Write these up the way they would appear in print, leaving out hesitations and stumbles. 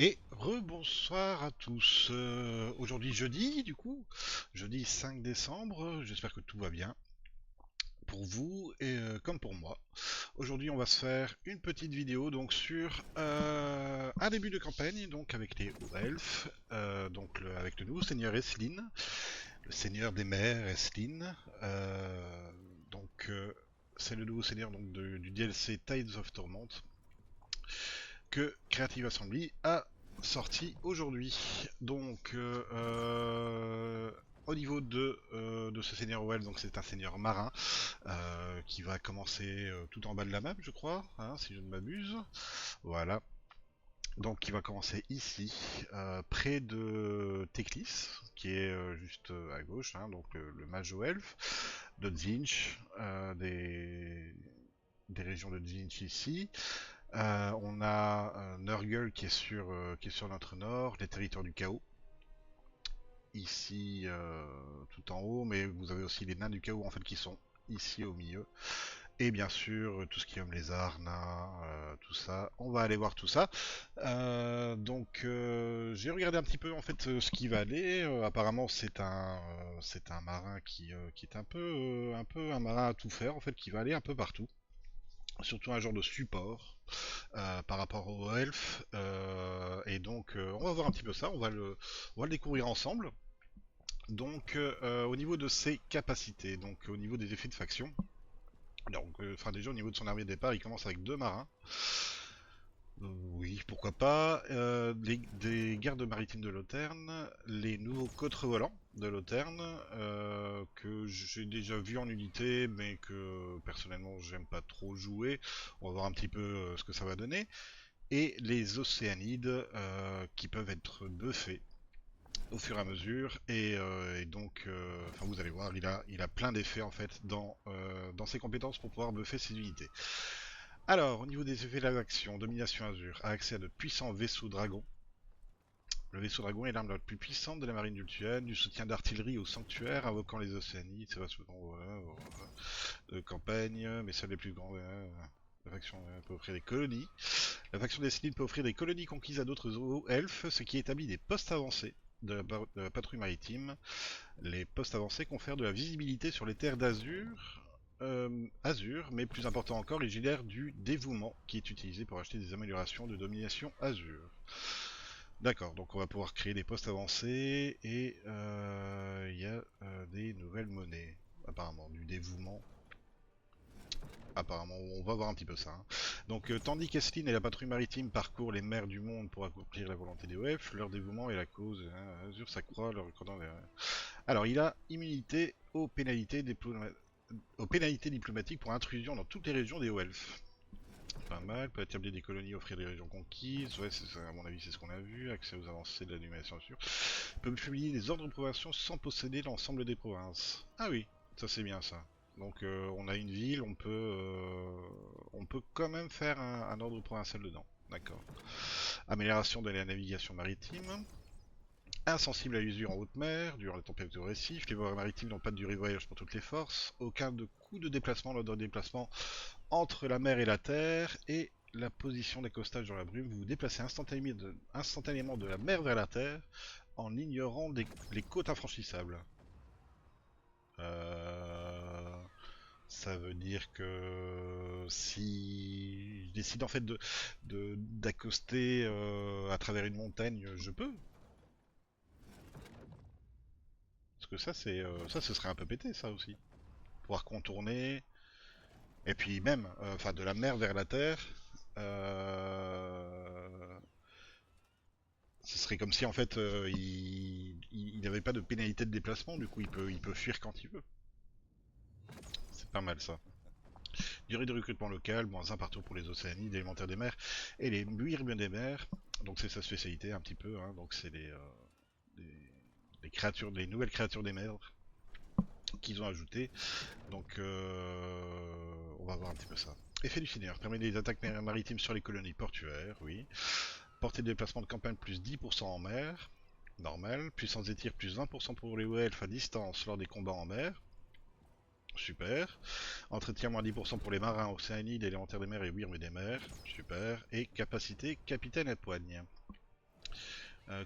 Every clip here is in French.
Et rebonsoir à tous. Aujourd'hui jeudi, du coup, jeudi 5 décembre. J'espère que tout va bien pour vous et comme pour moi. Aujourd'hui, on va se faire une petite vidéo donc sur un début de campagne donc avec les hauts elfes, avec le nouveau seigneur Eslin, le seigneur des mers Eslin. C'est le nouveau seigneur donc du DLC Tides of Torment que Creative Assembly a sorti aujourd'hui. Donc, au niveau de ce seigneur Well, donc c'est un seigneur marin qui va commencer tout en bas de la map, je crois, hein, si je ne m'abuse. Voilà. Donc, qui va commencer ici, près de Teclis, qui est juste à gauche, hein, donc le Majo Elf, de Zinch, des régions de Zinch ici. On a Nurgle qui est sur notre nord, les territoires du chaos, ici tout en haut, mais vous avez aussi les nains du chaos en fait qui sont ici au milieu. Et bien sûr, tout ce qui est homme lézard, nains, tout ça. On va aller voir tout ça. J'ai regardé un petit peu en fait ce qui va aller. Apparemment, c'est un marin qui est un peu un marin à tout faire en fait, qui va aller un peu partout. Surtout un genre de support par rapport aux elfes. On va voir un petit peu ça, on va le découvrir ensemble. Au niveau de ses capacités, donc au niveau des effets de faction, déjà au niveau de son armée de départ, il commence avec deux marins. Oui, pourquoi pas. Des gardes maritimes de Loterne, les nouveaux côtes-volants de Loterne, que j'ai déjà vu en unité, mais que personnellement j'aime pas trop jouer. On va voir un petit peu ce que ça va donner. Et les océanides qui peuvent être buffés au fur et à mesure. Enfin, vous allez voir, il a plein d'effets en fait dans ses compétences pour pouvoir buffer ses unités. Alors, au niveau des effets de l'action, Domination Azur a accès à de puissants vaisseaux dragons. Le vaisseau dragon est l'arme la plus puissante de la marine dultuenne, du soutien d'artillerie au sanctuaire, invoquant les océanides, c'est de campagne, mais seuls les plus grands. La faction peut offrir des colonies. La faction des Cénides peut offrir des colonies conquises à d'autres elfes, ce qui établit des postes avancés de la patrouille maritime. Les postes avancés confèrent de la visibilité sur les terres d'Azur, mais plus important encore, il génère du dévouement qui est utilisé pour acheter des améliorations de domination Azur. D'accord, donc on va pouvoir créer des postes avancés et il y a des nouvelles monnaies, apparemment, du dévouement. Apparemment, on va voir un petit peu ça. Hein. Tandis qu'Esline et la patrouille maritime parcourent les mers du monde pour accomplir la volonté des OF, leur dévouement est la cause. Hein, Azur s'accroît, leur recordant les... Alors, il a immunité aux pénalités diplomatiques pour intrusion dans toutes les régions des OELF. Pas mal, peut établir des colonies, offrir des régions conquises, ouais, ça, à mon avis c'est ce qu'on a vu, accès aux avancées de l'animation sûre. Peut publier des ordres de province sans posséder l'ensemble des provinces. Ah oui, ça c'est bien ça. On a une ville, on peut quand même faire un ordre provincial dedans. D'accord. Amélioration de la navigation maritime. Insensible à l'usure en haute mer, durant la tempête au récif, les voies maritimes n'ont pas de durée de voyage pour toutes les forces, aucun de coût de déplacement lors d'un déplacement entre la mer et la terre, et la position d'accostage dans la brume, vous vous déplacez instantanément de la mer vers la terre en ignorant les côtes infranchissables. Euh, Ça veut dire que si je décide en fait d'accoster à travers une montagne, je peux. Parce que ça, ce serait un peu pété, ça aussi. Pouvoir contourner, et puis même, enfin, de la mer vers la terre, euh, ce serait comme si en fait, il n'avait pas de pénalité de déplacement, du coup, il peut fuir quand il veut. C'est pas mal ça. Durée de recrutement local, -1 partout pour les océanides, élémentaires des mers et les buirmes des mers. Donc c'est sa spécialité un petit peu, hein. Donc c'est les, les créatures, les nouvelles créatures des mers qu'ils ont ajoutées. On va voir un petit peu ça. Effet du Seigneur, permet des attaques maritimes sur les colonies portuaires, oui. Portée de déplacement de campagne plus 10% en mer, normal. Puissance des tirs plus 20% pour les elfes à distance lors des combats en mer, super. Entretien moins 10% pour les marins, océanides, élémentaires des mers et wyrmes des mers, super. Et capacité capitaine à poigne.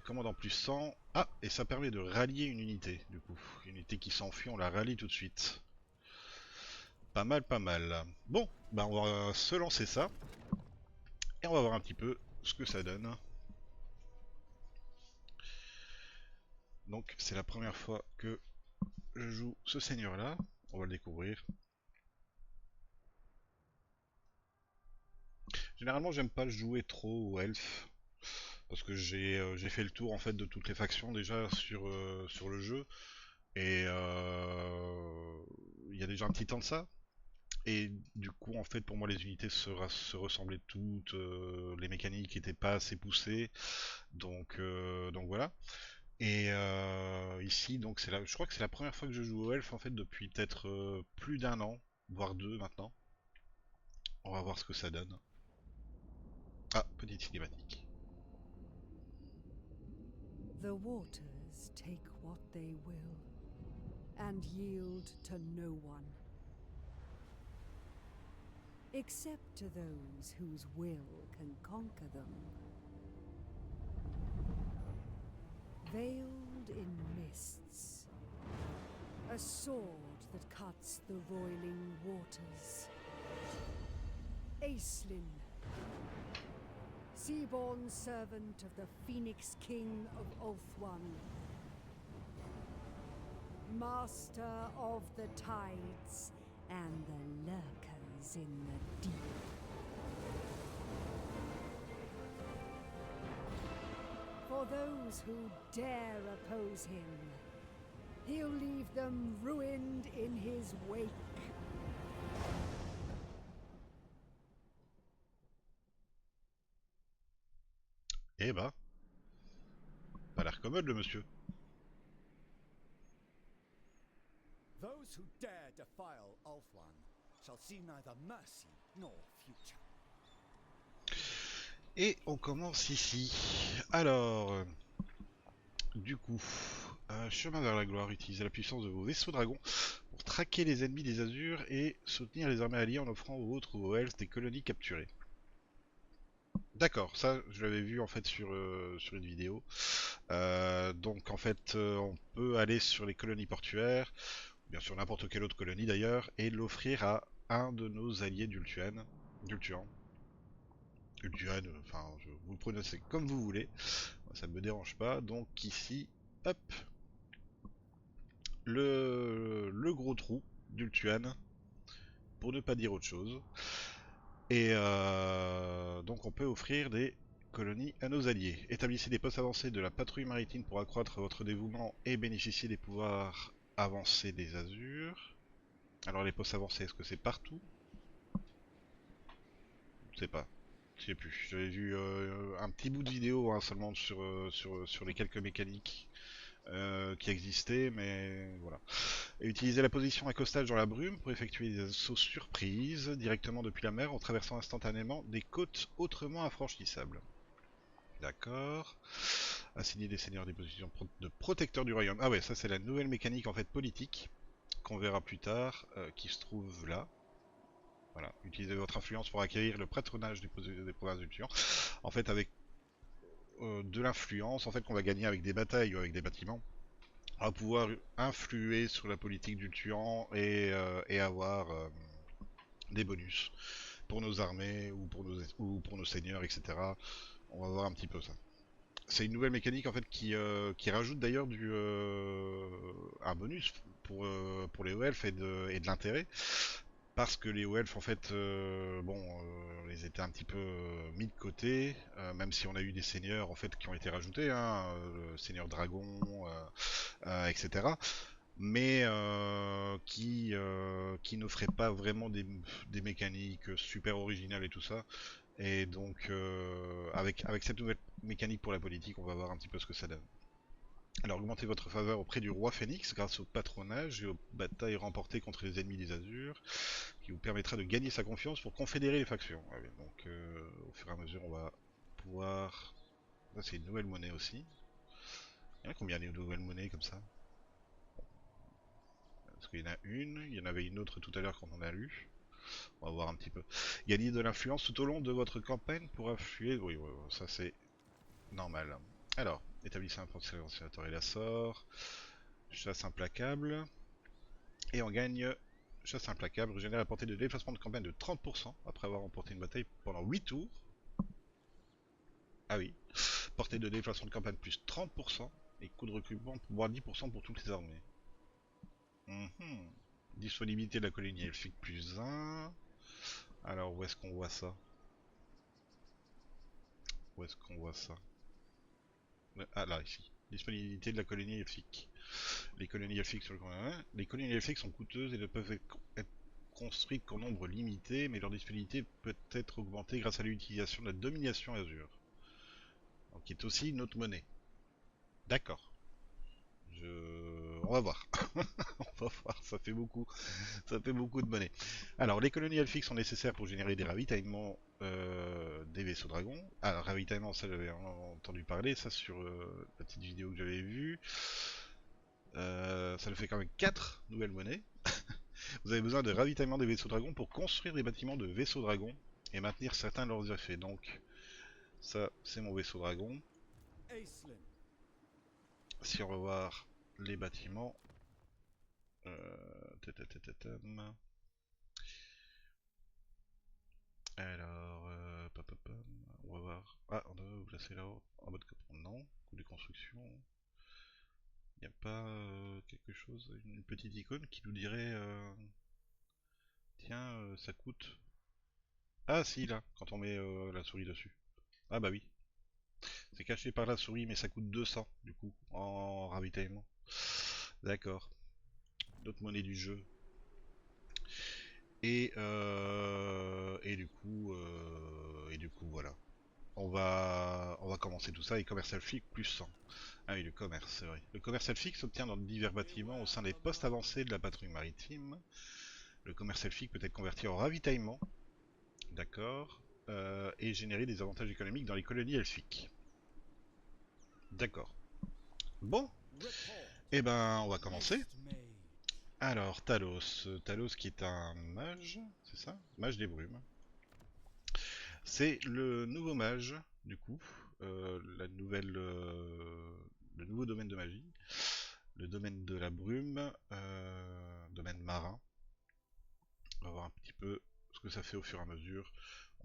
Commandant plus 100. Ah, et ça permet de rallier une unité, du coup. Une unité qui s'enfuit, on la rallie tout de suite. Pas mal, pas mal. Bon, bah on va se lancer ça. Et on va voir un petit peu ce que ça donne. Donc c'est la première fois que je joue ce seigneur là. On va le découvrir. Généralement j'aime pas jouer trop aux elfes. Parce que j'ai fait le tour en fait de toutes les factions déjà sur le jeu. Et il y a déjà un petit temps de ça. Et du coup, en fait, pour moi, les unités se ressemblaient toutes, les mécaniques n'étaient pas assez poussées, donc voilà. Et ici, donc je crois que c'est la première fois que je joue au Elf en fait depuis peut-être plus d'un an, voire deux maintenant. On va voir ce que ça donne. Ah, petite cinématique. The waters take what they will, and yield to no one, except to those whose will can conquer them. Veiled in mists, a sword that cuts the roiling waters. Aeslin, Seaborn servant of the Phoenix King of Ulthuan, master of the tides and the lurkers in the deep. For those who dare oppose him, he'll leave them ruined in his wake. Eh bah, pas l'air commode le monsieur. Those who dare defile Ulthuan shall see neither mercy nor future. Et on commence ici. Alors, du coup, chemin vers la gloire, utilisez la puissance de vos vaisseaux dragons pour traquer les ennemis des Azurs et soutenir les armées alliées en offrant aux autres ou aux elfes des colonies capturées. D'accord, ça je l'avais vu en fait sur une vidéo. Donc en fait on peut aller sur les colonies portuaires, bien sûr n'importe quelle autre colonie d'ailleurs, et l'offrir à un de nos alliés d'Ultuan. Ultuan, enfin vous le prononcez comme vous voulez, ça me dérange pas. Donc ici, hop, le gros trou d'Ultuan, pour ne pas dire autre chose. Et donc on peut offrir des colonies à nos alliés. Établissez des postes avancés de la patrouille maritime pour accroître votre dévouement et bénéficier des pouvoirs avancés des Azurs. Alors les postes avancés, est-ce que c'est partout? Je sais pas. Je sais plus. J'avais vu un petit bout de vidéo hein, seulement sur les quelques mécaniques qui existaient, mais voilà. Et utilisez la position accostage dans la brume pour effectuer des assauts surprises directement depuis la mer en traversant instantanément des côtes autrement infranchissables. D'accord. Assigner des seigneurs des positions de protecteurs du royaume. Ah ouais, ça c'est la nouvelle mécanique en fait politique qu'on verra plus tard, qui se trouve là. Voilà. Utilisez votre influence pour acquérir le patronage des provinces du Tuan. En fait, avec de l'influence, en fait, qu'on va gagner avec des batailles ou avec des bâtiments, on va pouvoir influer sur la politique du Tuan et avoir des bonus pour nos armées ou pour nos seigneurs, etc. On va voir un petit peu ça. C'est une nouvelle mécanique en fait qui rajoute d'ailleurs un bonus pour les elfes et de l'intérêt. Parce que les elfes en fait, bon, les étaient un petit peu mis de côté, même si on a eu des seigneurs en fait qui ont été rajoutés, hein, le seigneur dragon, etc. Mais qui n'offraient pas vraiment des mécaniques super originales et tout ça. Et donc, avec cette nouvelle mécanique pour la politique, on va voir un petit peu ce que ça donne. Alors, augmentez votre faveur auprès du roi Phénix grâce au patronage et aux batailles remportées contre les ennemis des Azurs, qui vous permettra de gagner sa confiance pour confédérer les factions. Ah oui, donc, au fur et à mesure, on va pouvoir. Ça, c'est une nouvelle monnaie aussi. Il y en a combien de nouvelles monnaies comme ça? Parce qu'il y en a une, il y en avait une autre tout à l'heure quand on a lu. On va voir un petit peu. Gagner de l'influence tout au long de votre campagne pour influer. Oui, oui, oui, ça c'est normal. Alors, Établissez un procédure et la sort. Chasse implacable. Et on gagne chasse implacable, régénère la portée de déplacement de campagne de 30% après avoir remporté une bataille pendant 8 tours. Ah oui. Portée de déplacement de campagne plus 30%. Et coût de recrutement pour moins 10% pour toutes les armées. Disponibilité de la colonie elfique plus 1. Alors où est-ce qu'on voit ça? Où est-ce qu'on voit ça? Ah là, ici. Disponibilité de la colonie elfique. Les colonies elfiques sur le continent. Les colonies elfiques sont coûteuses et ne peuvent être construites qu'en nombre limité, mais leur disponibilité peut être augmentée grâce à l'utilisation de la domination Azure. Donc, qui est aussi une autre monnaie. D'accord. On va voir. On va voir, ça fait beaucoup de monnaie. Alors, les colonies elfiques sont nécessaires pour générer des ravitaillements des vaisseaux dragons. Alors, ravitaillement, ça j'avais entendu parler, ça sur la petite vidéo que j'avais vue. Ça nous fait quand même 4 nouvelles monnaies. Vous avez besoin de ravitaillement des vaisseaux dragons pour construire des bâtiments de vaisseaux dragons et maintenir certains de leurs effets. Donc, ça, c'est mon vaisseau dragon. Aislinn. Si on va voir les bâtiments. Alors, on va voir. Ah, on doit vous placer là-haut en mode commande. Non. Coût de construction. Il n'y a pas quelque chose, une petite icône qui nous dirait tiens, ça coûte. Ah, si, là, quand on met la souris dessus. Ah, bah oui. C'est caché par la souris, mais ça coûte 200 du coup en ravitaillement. D'accord. D'autres monnaies du jeu. Et du coup voilà. On va commencer tout ça et commerce elfique plus 100. Ah oui, le commerce, c'est vrai. Le commerce elfique s'obtient dans divers bâtiments au sein des postes avancés de la patrouille maritime. Le commerce elfique peut être converti en ravitaillement. D'accord. Et générer des avantages économiques dans les colonies elfiques. D'accord. Bon, et ben on va commencer. Alors, Talos. Talos qui est un mage, c'est ça? Mage des brumes. C'est le nouveau mage, du coup. Le nouveau domaine de magie. Le domaine de la brume. Domaine marin. On va voir un petit peu ce que ça fait au fur et à mesure.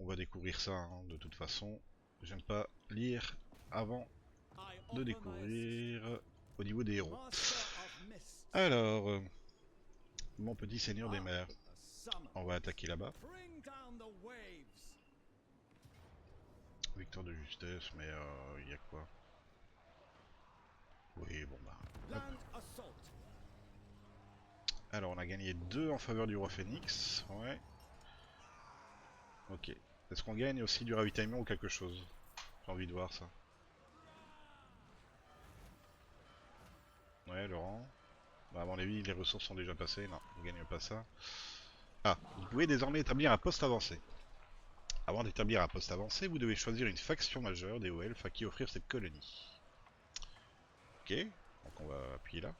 On va découvrir ça, hein, de toute façon. J'aime pas lire avant de découvrir au niveau des héros. Alors, mon petit seigneur des mers. On va attaquer là-bas. Victoire de justesse, mais il y a quoi? Oui, bon bah. Hop. Alors, on a gagné 2 en faveur du roi Phoenix. Ouais. Ok. Est-ce qu'on gagne aussi du ravitaillement ou quelque chose? J'ai envie de voir ça. Ouais, Laurent. Bah, à mon avis, les ressources sont déjà passées. Non, on gagne pas ça. Ah, vous pouvez désormais établir un poste avancé. Avant d'établir un poste avancé, vous devez choisir une faction majeure des hauts elfes à qui offrir cette colonie. Ok, donc on va appuyer là.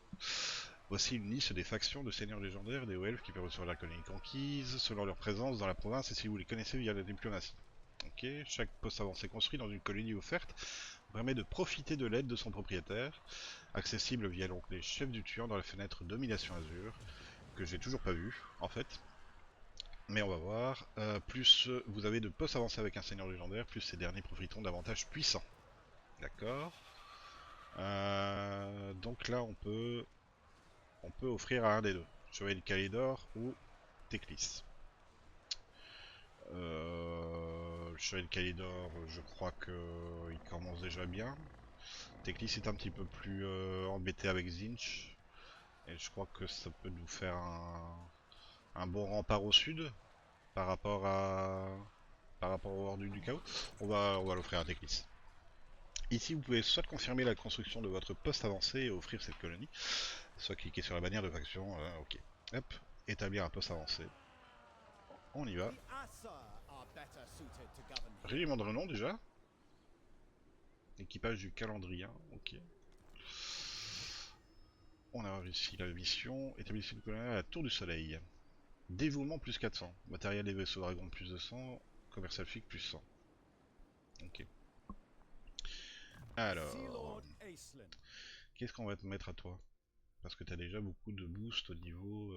Voici une liste des factions de seigneurs légendaires des hauts elfes qui peuvent recevoir la colonie conquise, selon leur présence dans la province et si vous les connaissez via la diplomatie. Ok, chaque poste avancé construit dans une colonie offerte permet de profiter de l'aide de son propriétaire, accessible via l'onglet chef du tueur dans la fenêtre Domination Azur, que j'ai toujours pas vu en fait. Mais on va voir. Plus vous avez de postes avancés avec un seigneur légendaire, plus ces derniers profiteront d'avantages puissants. D'accord. Donc là, on peut offrir à un des deux. Chevalier de Calidor ou Teclis. Le Chevalier de Calidor, je crois qu'il commence déjà bien. Teclis est un petit peu plus embêté avec Zinch. Et je crois que ça peut nous faire un bon rempart au sud par rapport au hors du chaos. On va l'offrir à Teclis. Ici, vous pouvez soit confirmer la construction de votre poste avancé et offrir cette colonie, soit cliquer sur la bannière de faction. Ok. Hop, établir un poste avancé. On y va. Régiment de renom déjà. Équipage du calendrier. Ok. On a réussi la mission. Établissement de colonel à la Tour du Soleil. Dévouement plus 400. Matériel des vaisseaux dragon plus 200. Commercial fic plus 100. Ok. Alors, Sea Lord Acelin. qu'est-ce qu'on va te mettre à toi? Parce que t'as déjà beaucoup de boost au niveau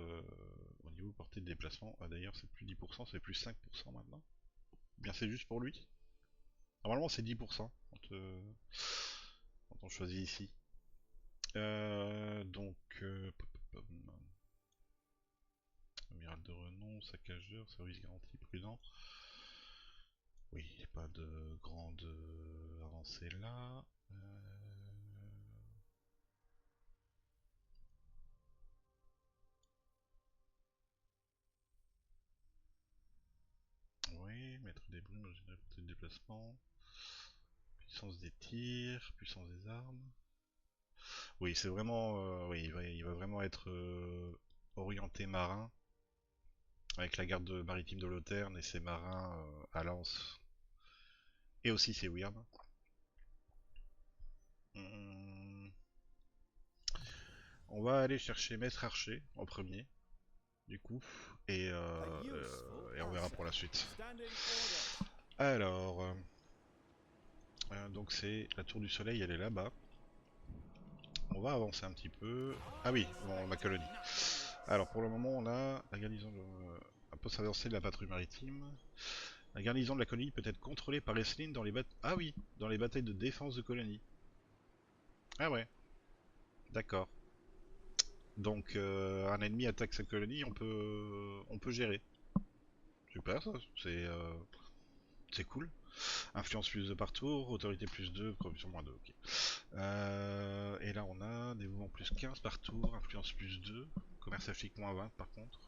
portée de déplacement. Ah, d'ailleurs, c'est plus 10%, c'est plus 5% maintenant. Ou bien c'est juste pour lui. Normalement, c'est 10% quand on choisit ici. Donc, amiral de renom, saccageur, service garanti, prudent. Oui, pas de grande avancée là. Oui, maître des brumes, régénérer portée de déplacement. Puissance des tirs, puissance des armes. Oui, c'est vraiment. Oui, il va vraiment être orienté marin. Avec la garde maritime de Loterne et ses marins à lance. Et aussi ses Wyrm. On va aller chercher Maître Archer en premier, du coup. Et, A useful et on verra archer. pour la suite. Standing orders. Alors. Donc c'est la tour du soleil, elle est là-bas. On va avancer un petit peu. Ah oui, bon, ma colonie. Alors pour le moment on a la garnison de... un poste avancé de la patrouille maritime. La garnison de la colonie peut être contrôlée par Esline dans les batailles... Ah oui, dans les batailles de défense de colonie. Ah ouais, d'accord. Donc un ennemi attaque sa colonie, on peut gérer. Super ça, c'est cool. Influence plus 2 par tour, autorité plus 2, corruption moins 2, ok. Et là on a dévouement plus 15 par tour, influence plus 2, commerce afrique moins 20 par contre.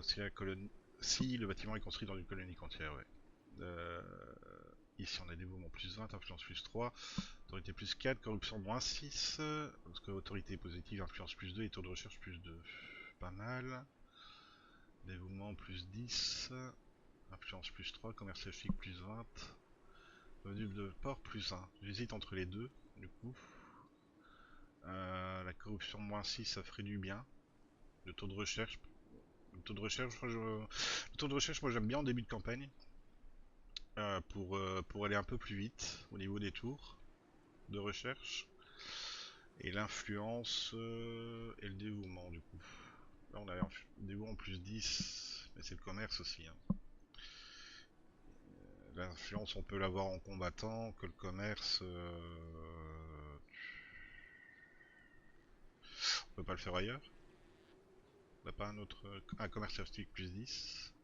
Si, si le bâtiment est construit dans une colonie côtière, ouais. Ici on a dévouement plus 20, influence plus 3, autorité plus 4, corruption moins 6, parce que autorité positive, influence plus 2 et taux de recherche plus 2. Pas mal. Dévouement plus 10, influence plus 3, commerce afrique plus 20. Revenu de port plus 1. J'hésite entre les deux, du coup. La corruption moins 6, ça ferait du bien. Le taux de recherche. Le taux de recherche, le taux de recherche, moi j'aime bien en début de campagne. Pour aller un peu plus vite au niveau des tours de recherche. Et l'influence et le dévouement, du coup. Là on a un dévouement plus 10, mais c'est le commerce aussi. Hein. L'influence, on peut l'avoir en combattant, que le commerce, on peut pas le faire ailleurs. On n'a pas un autre. Un commerce artistique plus 10.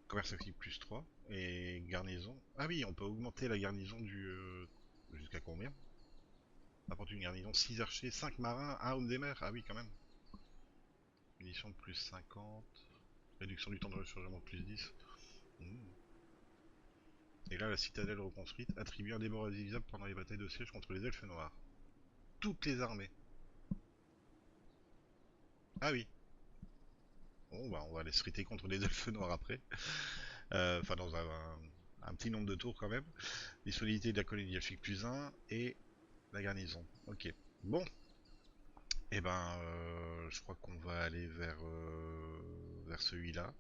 Commerce artistique plus 3. Et garnison. Ah oui, on peut augmenter la garnison du. Jusqu'à combien? Apporte une garnison 6 archers, 5 marins, 1 homme des mers. Ah oui, quand même. Munitions de plus 50. Réduction du temps de rechargement de plus 10. Et là, la citadelle reconstruite attribue un démon indivisible pendant les batailles de siège contre les elfes noirs. Toutes les armées. Ah oui. Bon, bah, on va aller se friter contre les elfes noirs après. Enfin, dans un petit nombre de tours quand même. Disponibilité de la colonie elfique plus 1 et la garnison. Ok. Bon. Et ben, je crois qu'on va aller vers celui-là.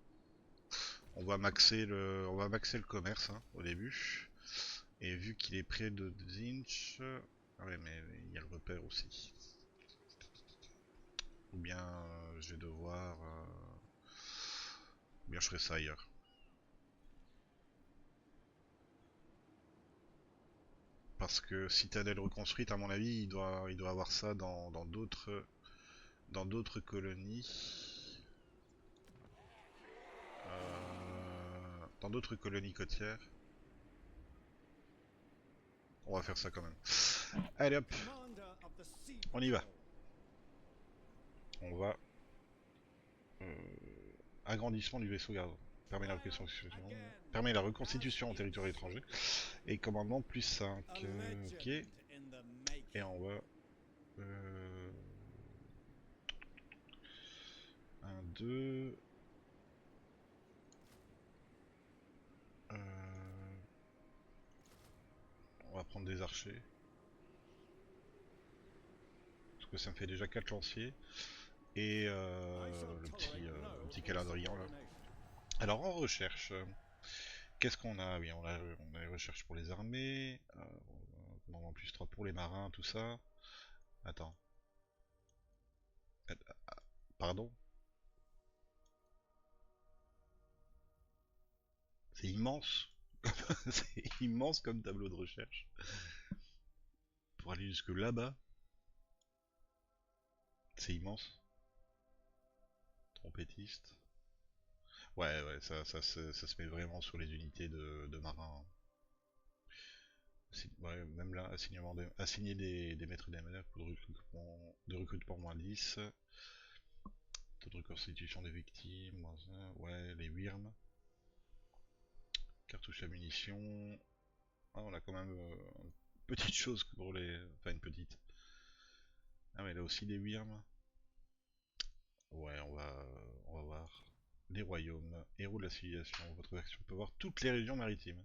On va maxer le commerce hein, au début. Et vu qu'il est près de Zinch, ah ouais, mais il y a le repère aussi. Ou bien je vais devoir, ou bien je ferai ça ailleurs. Parce que Citadelle reconstruite, à mon avis, il doit avoir ça dans d'autres colonies. Dans d'autres colonies côtières. On va faire ça quand même. Allez hop, Commander of the Sea on y va. Patrol. On va. Agrandissement du vaisseau garde. Permet la reconstitution en territoire étranger. Et commandement plus 5. A Ok. legend in the Et making. on va. 1, 2. On va prendre des archers. Parce que ça me fait déjà 4 lanciers. Et I shall le tolerate no petit calendrier là. insubordination. Alors en recherche, qu'est-ce qu'on a? Oui, on a les recherches pour les armées. Commandement plus 3 pour les marins, tout ça. Attends. Pardon? C'est immense. C'est immense comme tableau de recherche. Pour aller jusque là-bas, c'est immense. Trompettiste. Ouais, ouais, ça se met vraiment sur les unités de marins, hein. Ouais, même là, assigner des maîtres des manœuvres pour de recrutement moins 10. Taux de reconstitution des victimes, moins 1. Ouais, les WIRM. Cartouches à munitions. Ah, on a quand même une petite chose pour les. Enfin, une petite. Ah, mais là aussi des WIRM. Ouais, on va voir. Les royaumes. Héros de la civilisation. Votre version peut voir toutes les régions maritimes.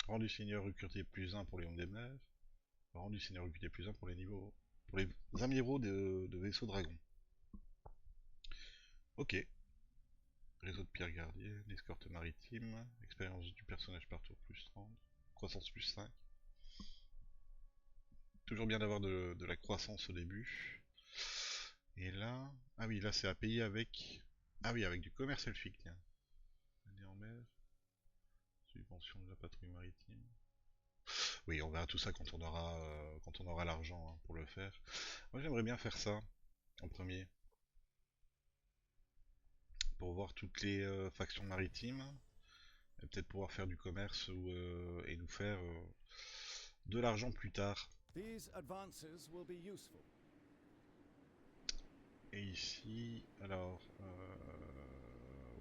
Rendu seigneur recruté plus 1 pour les hommes des mers. Rendu seigneur recruté plus 1 pour les niveaux. Pour les amiraux de vaisseaux dragon. Ok. Réseau de pierre gardienne, escorte maritime, expérience du personnage par tour plus 30, croissance plus 5. Toujours bien d'avoir de la croissance au début. Et là... Ah oui, là c'est à payer avec... Ah oui, avec du commerce elfique, tiens. Aller en mer. Subvention de la patrouille maritime. Oui, on verra tout ça quand on aura l'argent, hein, pour le faire. Moi j'aimerais bien faire ça, en premier. Pour voir toutes les factions maritimes. Et peut-être pouvoir faire du commerce et nous faire de l'argent plus tard. These advances will be useful. Et ici, alors,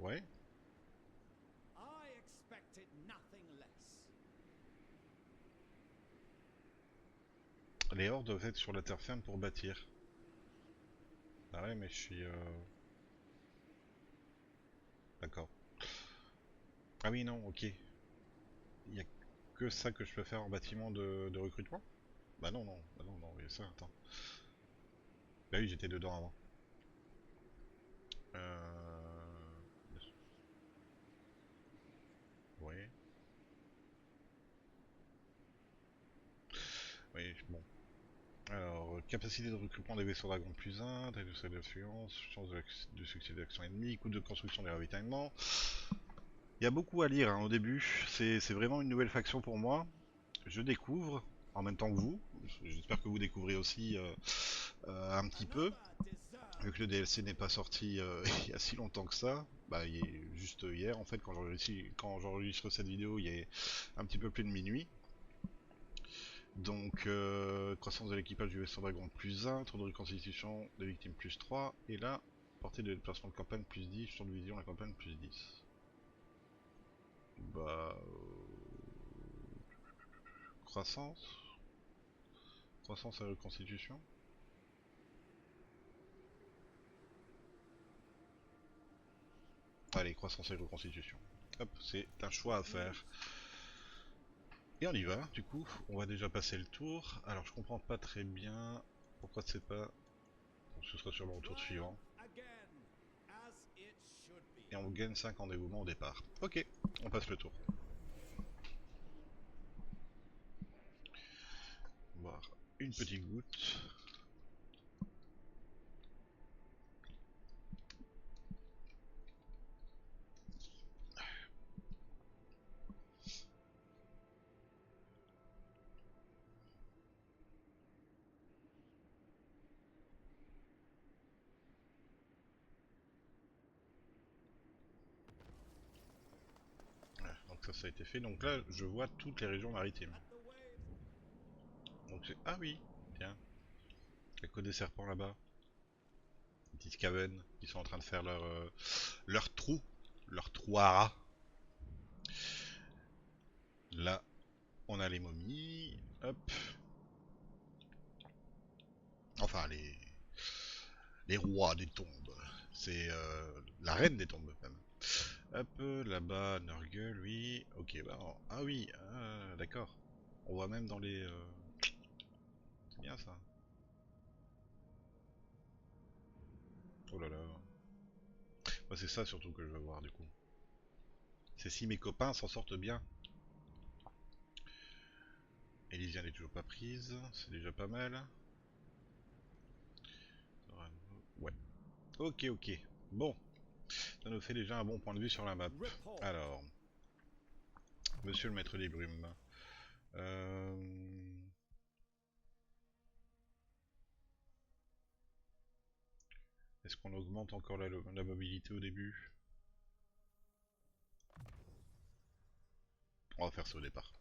ouais, I expected nothing less. les hordes doivent être sur la terre ferme pour bâtir. Ah ouais, mais je suis, d'accord. Ah oui, non, ok. Il y a que ça que je peux faire en bâtiment de recrutement? Bah non, non, bah non, non, il y a ça, attends. Bah oui, j'étais dedans avant. Euh... Ouais, oui, bon. Alors, capacité de recrutement des vaisseaux dragons plus 1, taille de salle d'influence, chance de succès de l'action ennemie, coût de construction des ravitaillements. Il y a beaucoup à lire, hein, au début, c'est vraiment une nouvelle faction pour moi. Je découvre, en même temps que vous, j'espère que vous découvrez aussi un petit peu, Another vu que deserved le DLC n'est victory. pas sorti il y a si longtemps que ça. Bah, il est juste hier, en fait, quand j'enregistre cette vidéo, il est un petit peu plus de minuit. Donc, croissance de l'équipage du vaisseau dragon plus 1, tour de reconstitution des victimes plus 3, et là, portée de déplacement de campagne plus 10, champ de vision de la campagne plus 10. Bah... croissance. Croissance et reconstitution. Allez, croissance et reconstitution. Hop, c'est un choix à faire. Et on y va, du coup, on va déjà passer le tour. Alors je comprends pas très bien pourquoi c'est pas... Bon, ce sera sûrement au tour suivant. Triumph again, as it should be. Et on gagne 5 en dévouement au départ. Ok, on passe le tour. On va boire une petite goutte. Voilà, donc ça a été fait. Donc là, je vois toutes les régions maritimes. At the wave. Donc c'est... Ah oui, tiens. Il y a que des serpents là-bas. Des petites cavernes qui sont en train de faire leur trou. Leur trou à rats. Là, on a les momies. Hop. Enfin, les rois des tombes. C'est la reine des tombes, même. Hop, là-bas, Nurgle, oui. Ok, bah... Ah oui, d'accord. On voit même dans les... C'est bien, ça. Oh là là. Moi, c'est ça, surtout, que je veux voir, du coup. C'est si mes copains s'en sortent bien. Elysia n'est toujours pas prise, c'est déjà pas mal. Ouais. Ok, ok. Bon, ça nous fait déjà un bon point de vue sur la map. Report. Alors, monsieur le maître des brumes. Euh... Est-ce qu'on augmente encore la mobilité au début? On va faire ça au départ.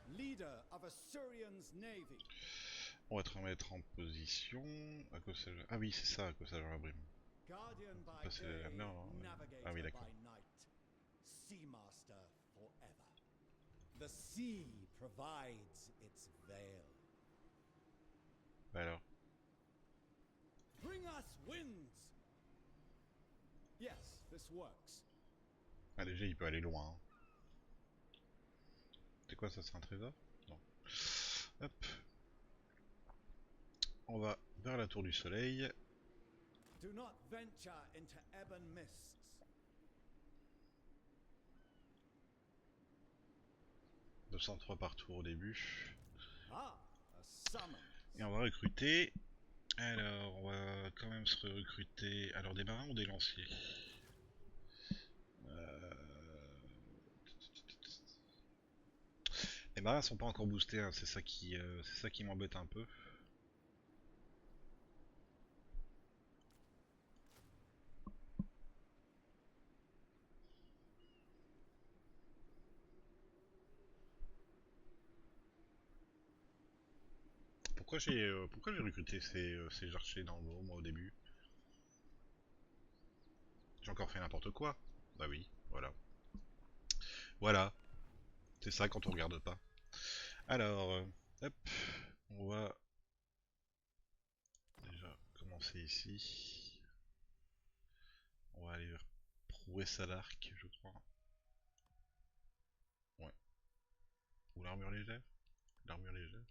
Leader of Assyrian's navy. On va te remettre en position. Ah oui, c'est ça, accostage dans la brume. Guardian by Passer la day, mer, non? navigator Ah oui, d'accord. by night. Seamaster forever. The sea provides its veil. Bah alors. Bring us winds! Yes, this works. Ah, déjà, il peut aller loin. Hein. C'est quoi, ça, c'est un trésor? Non. Hop. On va vers la tour du soleil. Do not venture into ebon mists. 203 par tour au début. Ah, a summons. Et on va recruter. Alors, on va quand même se recruter. Alors, des marins ou des lanciers? Les marins sont pas encore boostés, hein. C'est ça qui m'embête un peu. Pourquoi j'ai recruté ces archers dans le lot, moi, au début? J'ai encore fait n'importe quoi? Bah oui, voilà. Voilà, c'est ça quand on regarde pas. Alors, hop, on va déjà commencer ici. On va aller vers prouesse à l'arc, je crois. Ouais. Ou l'armure légère? L'armure légère.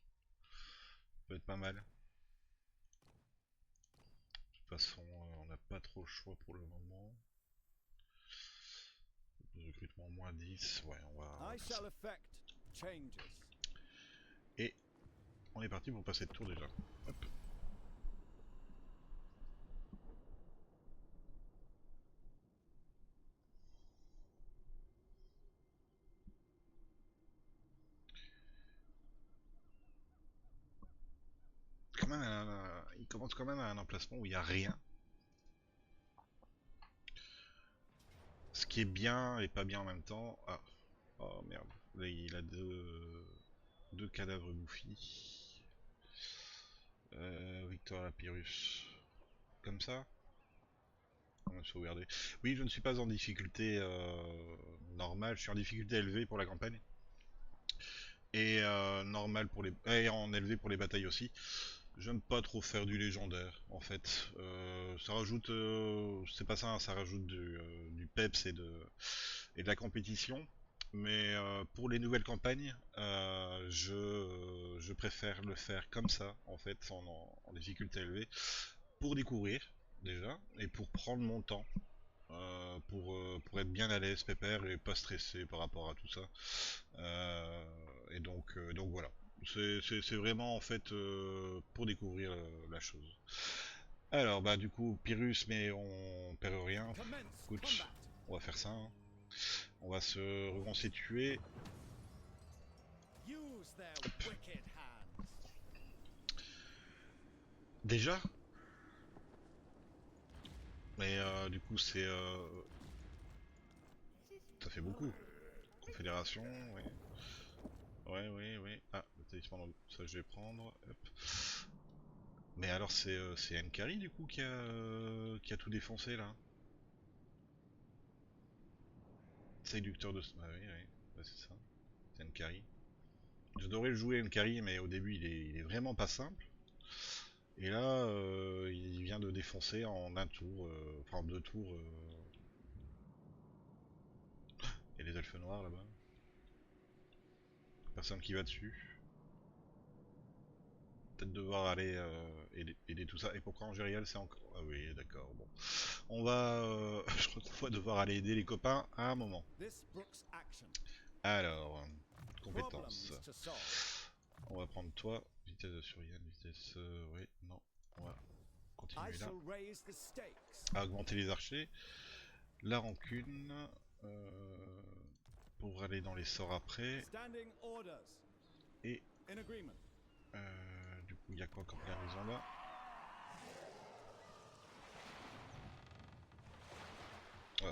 Ça peut être pas mal. De toute façon, on n'a pas trop le choix pour le moment. Recrutement moins 10, ouais, on va I faire ça. shall effect changes. Et on est parti pour passer de tour déjà. Hop. Il commence quand même à un emplacement où il n'y a rien. Ce qui est bien et pas bien en même temps. Ah, oh merde. Là, il a deux cadavres bouffis. Victor Pyrrhus. Comme ça? On va sauvegarder. Oui, je ne suis pas en difficulté normale, je suis en difficulté élevée pour la campagne. Et normal pour les. Et en élevé pour les batailles aussi. J'aime pas trop faire du légendaire en fait. Ça rajoute. C'est pas ça, hein, ça rajoute du peps et de la compétition. Mais pour les nouvelles campagnes, je préfère le faire comme ça, en fait, en difficulté élevée, pour découvrir déjà, et pour prendre mon temps, pour être bien à l'aise, pépère, et pas stressé par rapport à tout ça. Donc voilà. C'est vraiment en fait pour découvrir la chose. Alors bah du coup Pyrrhus mais on perd rien. Commence Écoute, combat. on va faire ça. Hein. On va se reconstituer. Use their wicked hands. Déjà. Mais du coup c'est ça fait beaucoup. Confédération, ouais. Ouais, ouais, ouais. Ah, le talisman, ça je vais prendre. Hop. Mais alors c'est Nkari du coup qui a tout défoncé là. Séducteur de... Ah oui, oui, ouais, c'est ça. C'est Nkari. J'adorais le jouer Nkari, mais au début il est vraiment pas simple. Et là, il vient de défoncer en un tour, enfin en deux tours. Il y a les elfes noirs là-bas. Personne qui va dessus. peut-être devoir aller aider tout ça. Et pourquoi Angériel c'est encore... Ah oui, d'accord, bon. On va... je crois qu'on va devoir aller aider les copains à un moment. This brooks action. Alors, Problems compétences. to solve. On va prendre toi. Vitesse de survienne, vitesse... oui, non. On va I continuer là. shall raise the stakes. À augmenter les archers. La rancune. Euh, pour aller dans les sorts après. Standing orders. Et In agreement. du coup, il y a quoi comme garnison là? Ah,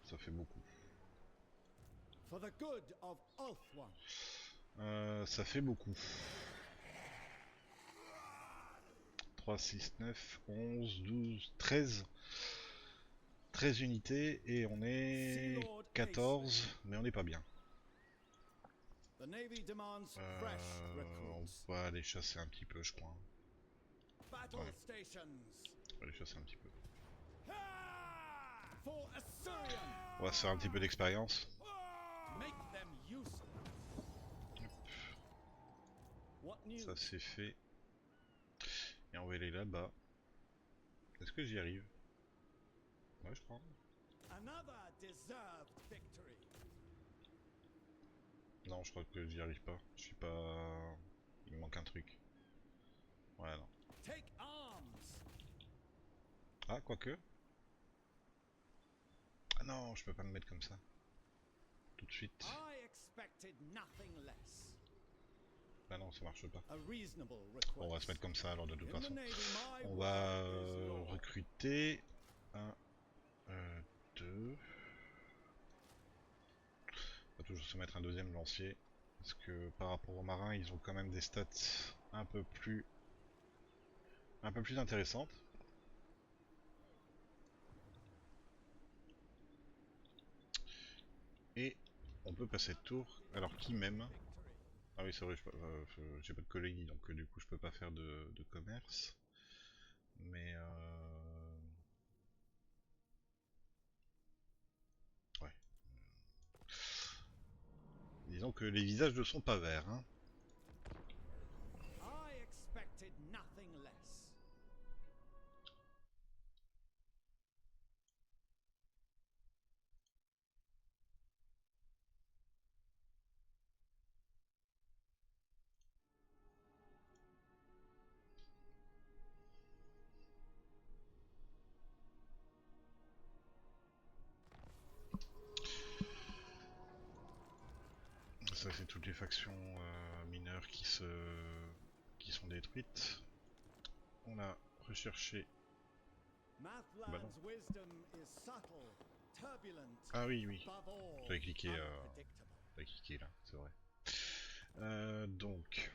ça fait beaucoup. For the good of Ulthuan. Ça fait beaucoup. 3, 6, 9, 11, 12, 13. 13 unités et on est 14, mais on n'est pas bien. The Navy demands fresh On recruits. va aller chasser un petit peu, je crois. Battle Ouais. stations. On va aller chasser un petit peu. For Assyrian. On va se faire un petit peu d'expérience. Make them useful. What news? Ça c'est fait. Et on va aller là-bas. Est-ce que j'y arrive? Ouais, je crois. Another deserved victory. Non, je crois que j'y arrive pas. Je suis pas... Il me manque un truc. Ouais, non. Take arms. Ah, quoique. Ah non, je peux pas me mettre comme ça. Tout de suite. I expected nothing less. Bah non, ça marche pas. A reasonable request. Bon, on va se mettre comme ça alors de toute In the façon. Navy, my On word va is law. recruter 1, 2. On va toujours se mettre un deuxième lancier. Parce que par rapport aux marins, ils ont quand même des stats un peu plus intéressantes. Et on peut passer de tour. Alors qui m'aime? Victory. Ah oui, c'est vrai, j'ai pas de colonie, donc du coup je peux pas faire de commerce. Mais ouais. Disons que les visages ne sont pas verts, hein. I expected nothing less. Ça c'est toutes les factions mineures qui sont détruites. On a recherché. Mathland's wisdom is subtle, turbulent, Ah oui, oui. above all, J'avais cliqué, unpredictable. j'avais cliqué là, c'est vrai. Donc,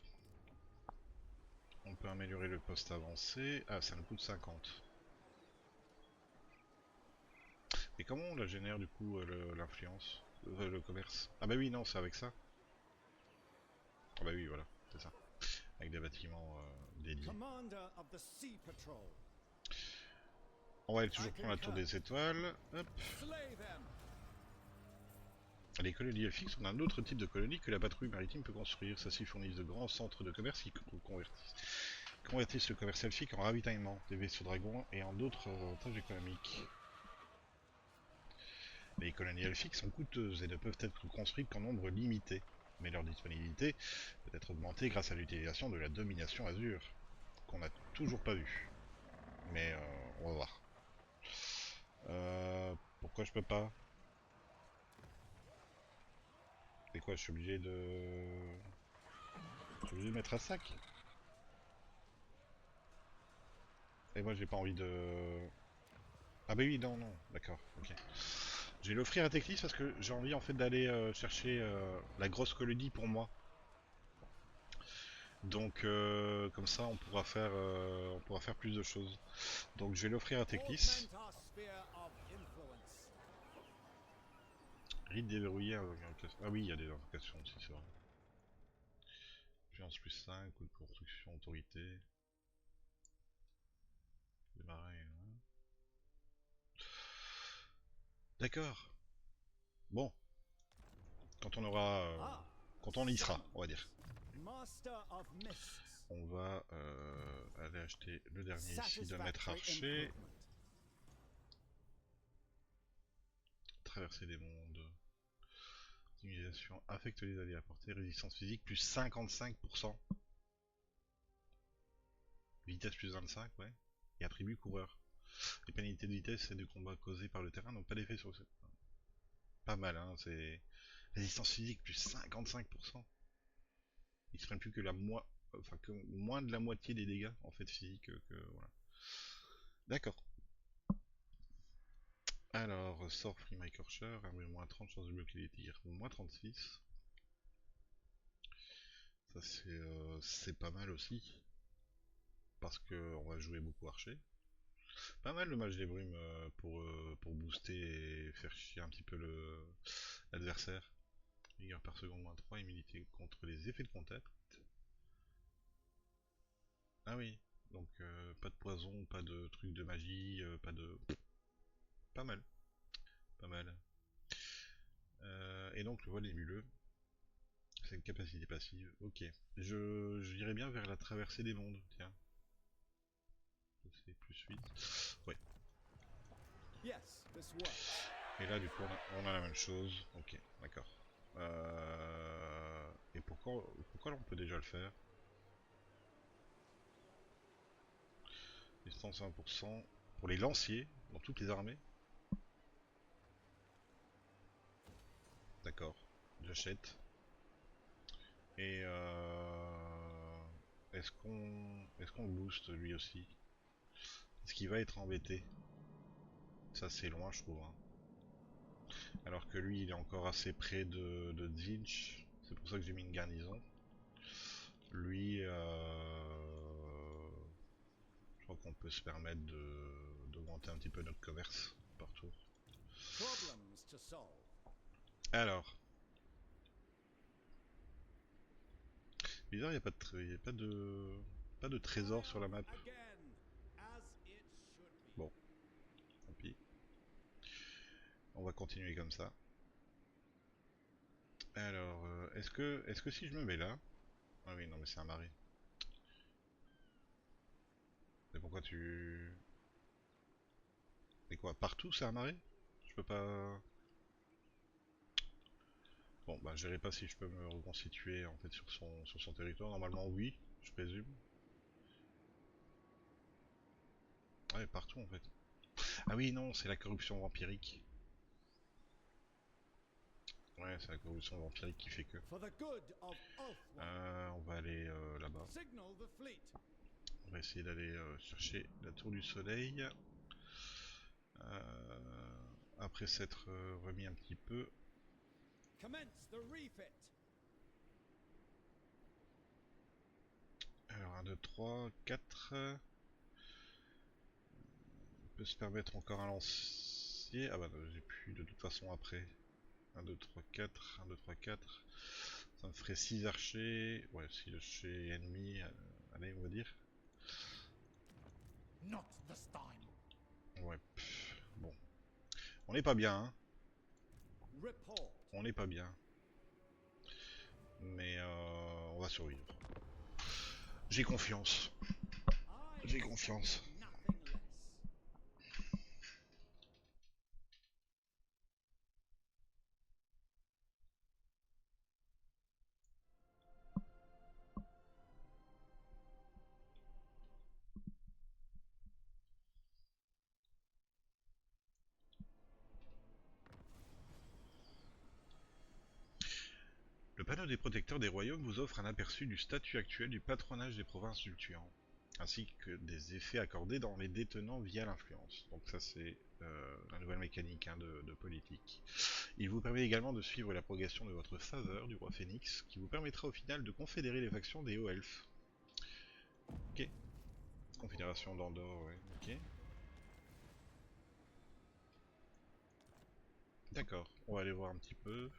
on peut améliorer le poste avancé. Ah, ça nous coûte 50. Et comment on la génère du coup l'influence, le commerce? Ah bah oui, non, c'est avec ça. Ah bah oui, voilà, c'est ça. Avec des bâtiments dédiés. Commander of the Sea Patrol, On va aller toujours prendre la tour des étoiles. Hop. slay them. Les colonies elfiques sont un autre type de colonie que la patrouille maritime peut construire. Celles-ci fournissent de grands centres de commerce qui convertissent le commerce elfique en ravitaillement, des vaisseaux dragons et en d'autres avantages économiques. Les colonies elfiques sont coûteuses et ne peuvent être construites qu'en nombre limité, mais leur disponibilité peut être augmentée grâce à l'utilisation de la domination azur, qu'on n'a toujours pas vue. Mais on va voir. Pourquoi je peux pas? C'est quoi, je suis obligé de... Je suis obligé de mettre à sac? Et moi j'ai pas envie de... Ah bah oui, non, non, d'accord, ok. Je vais l'offrir à Teclis parce que j'ai envie en fait d'aller chercher la grosse colonie pour moi. Donc comme ça on pourra faire plus de choses. Donc je vais l'offrir à Teclis. Augment our sphere of influence. Rite déverrouillé, ah oui, il y a des invocations aussi, c'est vrai. Puissance plus 5, coup de construction, autorité. Démarrer, hein. D'accord. Bon. Quand on aura... quand on y sera, on va dire. Master of mists. On va aller acheter le dernier ici de maître Satisfactory archer. improvement. Traverser des mondes. Optimisation affecte les alliés à portée. Résistance physique plus 55%. Vitesse plus 25, ouais. Et attribut coureur. Les pénalités de vitesse et de combat causées par le terrain n'ont pas d'effet sur ce. Pas mal, hein. C'est résistance physique plus 55%. Il se prennent plus que enfin que moins de la moitié des dégâts en fait physiques voilà. D'accord. Alors, sort Free My Corcher, armure moins 30, chance de bloquer les tirs, moins 36. Ça c'est pas mal aussi. Parce que on va jouer beaucoup archer. Pas mal le match des brumes pour booster et faire chier un petit peu l'adversaire. Vigueur par seconde moins 3, immunité contre les effets de contact. Ah oui, donc pas de poison, pas de truc de magie, pas de... Pas mal, pas mal. Et donc le voile nébuleux, c'est une capacité passive, ok. J'irai bien vers la traversée des mondes, tiens. C'est plus 8. Ouais. Yes, this works. Et là du coup on a la même chose, ok, d'accord. Et pourquoi on peut déjà le faire? Distance 1% pour les lanciers dans toutes les armées. D'accord, j'achète. Et est-ce qu'on booste lui aussi? Est-ce qu'il va être embêté? Ça c'est loin je trouve, hein. Alors que lui il est encore assez près de Zinch. C'est pour ça que j'ai mis une garnison. Lui je crois qu'on peut se permettre d'augmenter un petit peu notre commerce par tour. Problems to solve. Alors, bizarre, il n'y a pas de, pas de trésor sur la map. Again, as it should be. Bon, tant pis. On va continuer comme ça. Alors, est-ce que si je me mets là... Ah oui, non mais c'est un marais. Mais pourquoi tu... Mais quoi, partout c'est un marais? Je peux pas... Bon, bah je verrai pas si je peux me reconstituer en fait sur son territoire. Normalement oui, je présume. Ouais, partout en fait. Ah oui, non, c'est la corruption vampirique. Ouais, c'est la corruption vampirique qui fait que... For the good of Ulthuan, On va aller là-bas. signal the fleet. On va essayer d'aller chercher la tour du soleil. Après s'être remis un petit peu. Commence the refit. Alors 1, 2, 3, 4. On peut se permettre encore un lancier. Ah bah j'ai plus de toute façon après. 1, 2, 3, 4. 1, 2, 3, 4. Ça me ferait 6 archers. Ouais, 6 archers ennemis. Allez, on va dire. Not this time. Ouais. Bon. On n'est pas bien, hein. Report. On n'est pas bien. Mais on va survivre. J'ai confiance. I J'ai confiance. nothing less. Le panneau des protecteurs des royaumes vous offre un aperçu du statut actuel du patronage des provinces fluctuantes, ainsi que des effets accordés dans les détenants via l'influence. Donc ça c'est la nouvelle mécanique hein, de politique. Il vous permet également de suivre la progression de votre faveur du roi Phénix, qui vous permettra au final de confédérer les factions des hauts elfes. Ok. Confédération d'Andorre, ouais, ok. D'accord, on va aller voir un petit peu.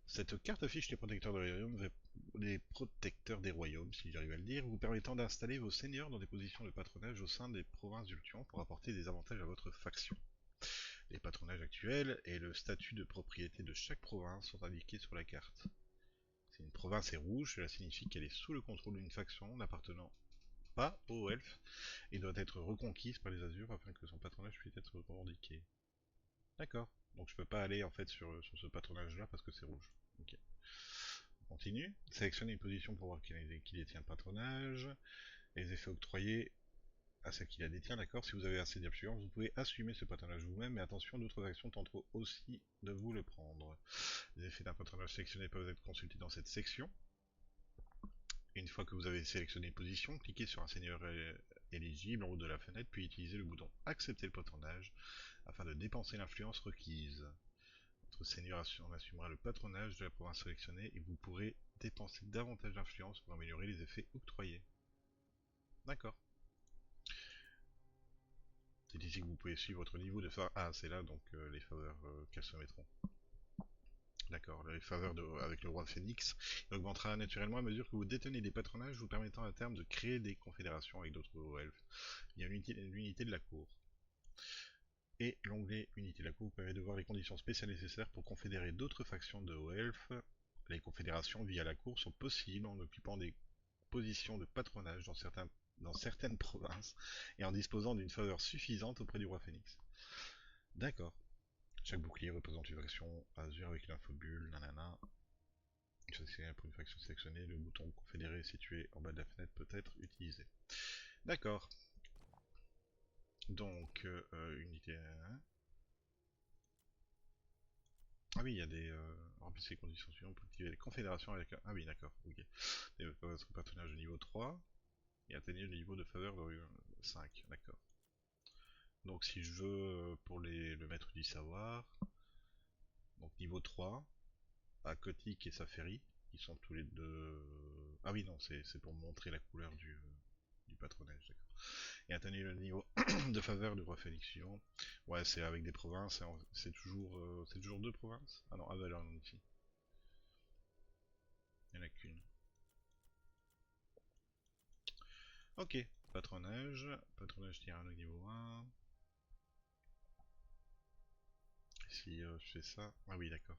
Cette carte affiche les protecteurs des royaumes, si j'arrive à le dire, vous permettant d'installer vos seigneurs dans des positions de patronage au sein des provinces d'Ultuan pour apporter des avantages à votre faction. Les patronages actuels et le statut de propriété de chaque province sont indiqués sur la carte. Si une province est rouge, cela signifie qu'elle est sous le contrôle d'une faction n'appartenant pas aux elfes et doit être reconquise par les Azurs afin que son patronage puisse être revendiqué. D'accord. Donc je peux pas aller en fait sur ce patronage là parce que c'est rouge. Ok. On continue. Sélectionnez une position pour voir qui détient le patronage. Les effets octroyés à celle qui la détient, d'accord. Si vous avez assez d'influence, vous pouvez assumer ce patronage vous-même, mais attention, d'autres actions tenteront aussi de vous le prendre. Les effets d'un patronage sélectionné peuvent être consultés dans cette section. Une fois que vous avez sélectionné une position, cliquez sur un seigneur éligible en haut de la fenêtre, puis utilisez le bouton Accepter le patronage afin de dépenser l'influence requise. Votre seigneur en assumera le patronage de la province sélectionnée et vous pourrez dépenser davantage d'influence pour améliorer les effets octroyés. D'accord. C'est ici que vous pouvez suivre votre niveau de faveur. Ah, c'est là donc les faveurs qu'elles se mettront. D'accord, les faveurs avec le roi Phénix, il augmentera naturellement à mesure que vous détenez des patronages vous permettant à terme de créer des confédérations avec d'autres hauts elfes via l'unité de la cour. Et l'onglet Unité de la cour vous permet de voir les conditions spéciales nécessaires pour confédérer d'autres factions de hauts elfes. Les confédérations via la cour sont possibles en occupant des positions de patronage dans certaines provinces et en disposant d'une faveur suffisante auprès du roi Phénix. D'accord. Chaque bouclier représente une faction azur avec une infobulle, nanana. Pour une faction sélectionnée, le bouton confédéré situé en bas de la fenêtre peut être utilisé. D'accord. Donc, unité 1. Ah oui, il y a des... remplissez les conditions suivantes pour activer les confédérations avec... Ah oui, d'accord, ok. Développez votre patronage de niveau 3 et atteignez le niveau de faveur de 5, d'accord. Donc si je veux, pour le maître du savoir, donc niveau 3, à Kotick et Saferi, qui sont tous les deux... Ah oui, non, c'est pour montrer la couleur du patronage, d'accord. Et atteignez le niveau de faveur du roi Phénix suivant. Ouais, c'est avec des provinces, c'est toujours deux provinces. Ah non, Avalon ici. Il n'y en a qu'une. Ok, patronage tyranno niveau 1. Si je fais ça... Ah oui, d'accord.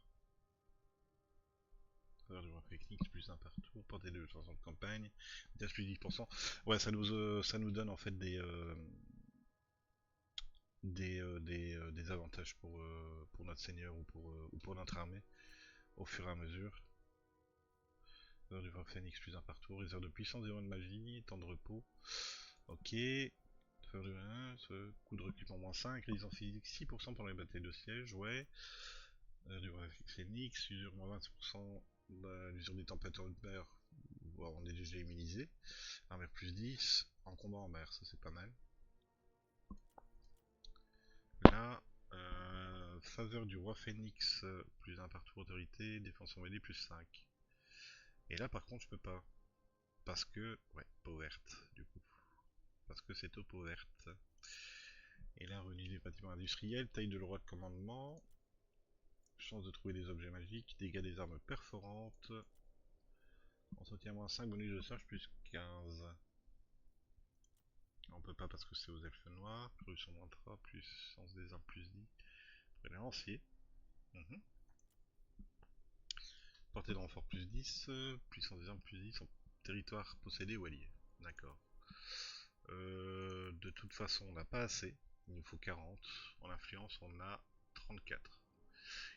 Faveur du roi Phénix, plus 1 partout, portée de 200 de campagne, vitesse plus 10%. Ouais, ça nous donne en fait des avantages pour notre seigneur ou pour notre armée au fur et à mesure. Faveur du roi Phénix, plus 1 par tour, réserve de puissance, 0 de magie, temps de repos. Ok. Faveur du 1, ce coup de recul pour moins 5, résistance physique 6% pendant les batailles de siège, ouais. Faveur du roi Phénix, usure moins 20%, l'usure des tempêtes en mer, on est déjà immunisé. Armure plus 10, en combat en mer, ça c'est pas mal. Là, faveur du roi Phénix, plus 1 par tour autorité, défense en mêlée plus 5. Et là par contre je peux pas. Parce que, ouais, peau verte du coup. Parce que c'est au peau verte. Et là, revenu des bâtiments industriels, taille de droit de commandement, chance de trouver des objets magiques, dégâts des armes perforantes, entretien moins 5, bonus de charge plus 15. On peut pas parce que c'est aux elfes noirs, production moins 3, puissance des armes plus 10. Très bien, lancier. Portée de renfort plus 10, puissance des armes plus 10, en territoire possédé ou allié. D'accord. De toute façon, on n'a pas assez. Il nous faut 40. En influence, on a 34.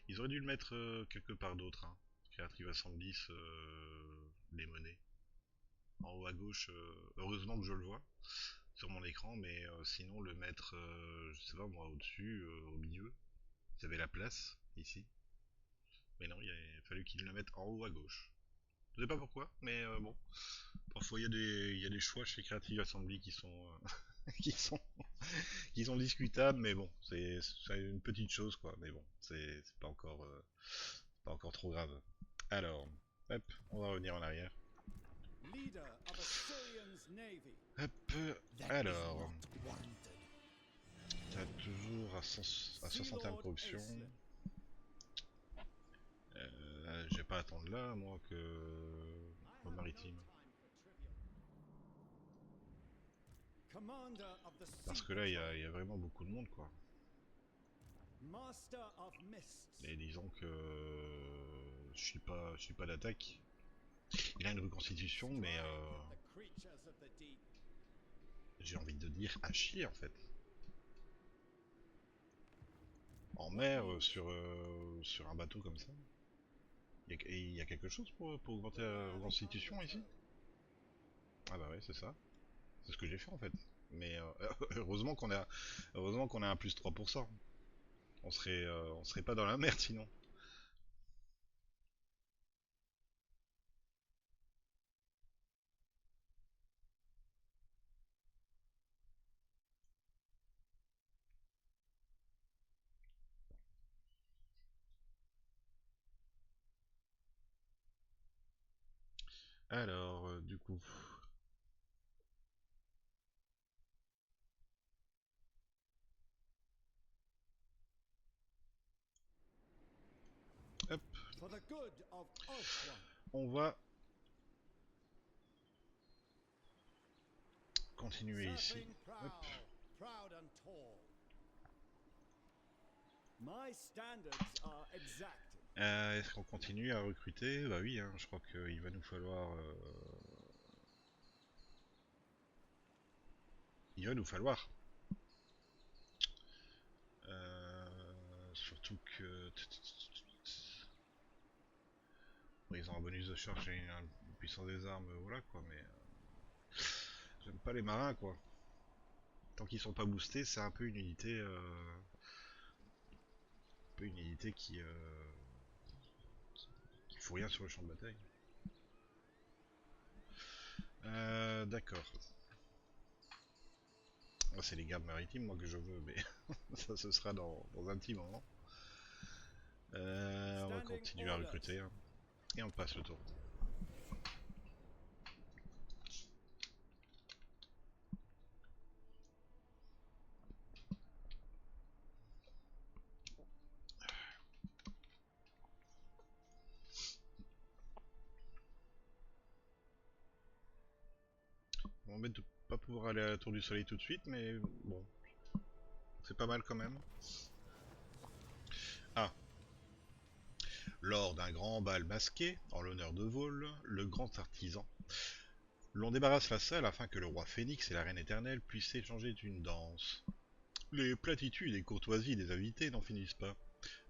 Ils auraient dû le mettre quelque part d'autre. Hein. Creative Assembly, les monnaies. En haut à gauche, heureusement que je le vois sur mon écran, mais sinon le mettre, je sais pas moi, au-dessus, au milieu. Vous avez la place, ici. Mais non, il a fallu qu'ils le mettent en haut à gauche. Je sais pas pourquoi, mais bon. Parfois il y a des choix chez Creative Assembly qui sont qui sont qui sont discutables, mais bon, c'est une petite chose quoi, mais bon, c'est pas encore trop grave. Alors, hop, on va revenir en arrière. Leader of Assyrian's navy. Hop, That is alors, not warranted. t'as toujours à 61 de Sealord corruption. Aislinn. Je vais pas attendre là, moi que I au have no maritime. time for trivial. Commander of the Parce Sea que là, Patrol. il y a vraiment beaucoup de monde quoi. Master of Mists. Et disons que je suis pas d'attaque. Il a une reconstitution, mais Strike at the creatures of the deep. j'ai envie de dire à chier en fait. En What mer, news? sur un bateau comme ça. Il y a quelque chose pour augmenter la reconstitution ici? Ah bah ouais, c'est ça. C'est ce que j'ai fait en fait. Mais heureusement qu'on a un plus 3%. On serait pas dans la merde sinon. Alors, du coup, hop, For the good of Ulthuan. on va continuer ici. Surfing Hop. prow, proud and tall. My standards are exacting. Est-ce qu'on continue à recruter? Bah oui, hein, je crois qu'il va nous falloir... Il va nous falloir. Surtout que... Bon, ils ont un bonus de charge et une puissance des armes, voilà quoi, mais... J'aime pas les marins quoi. Tant qu'ils sont pas boostés, c'est un peu une unité... un peu une unité qui fout rien sur le champ de bataille. D'accord. Moi, c'est les gardes maritimes, moi, que je veux, mais ça, ce sera dans un petit moment. On va Standing continuer à orders. recruter, hein, et on passe le tour. On m'embête de pas pouvoir aller à la tour du soleil tout de suite, mais bon, c'est pas mal quand même. Ah, lors d'un grand bal masqué, en l'honneur de Vol, le grand artisan, l'on débarrasse la salle afin que le roi Phénix et la reine éternelle puissent échanger une danse. Les platitudes et courtoisies des invités n'en finissent pas.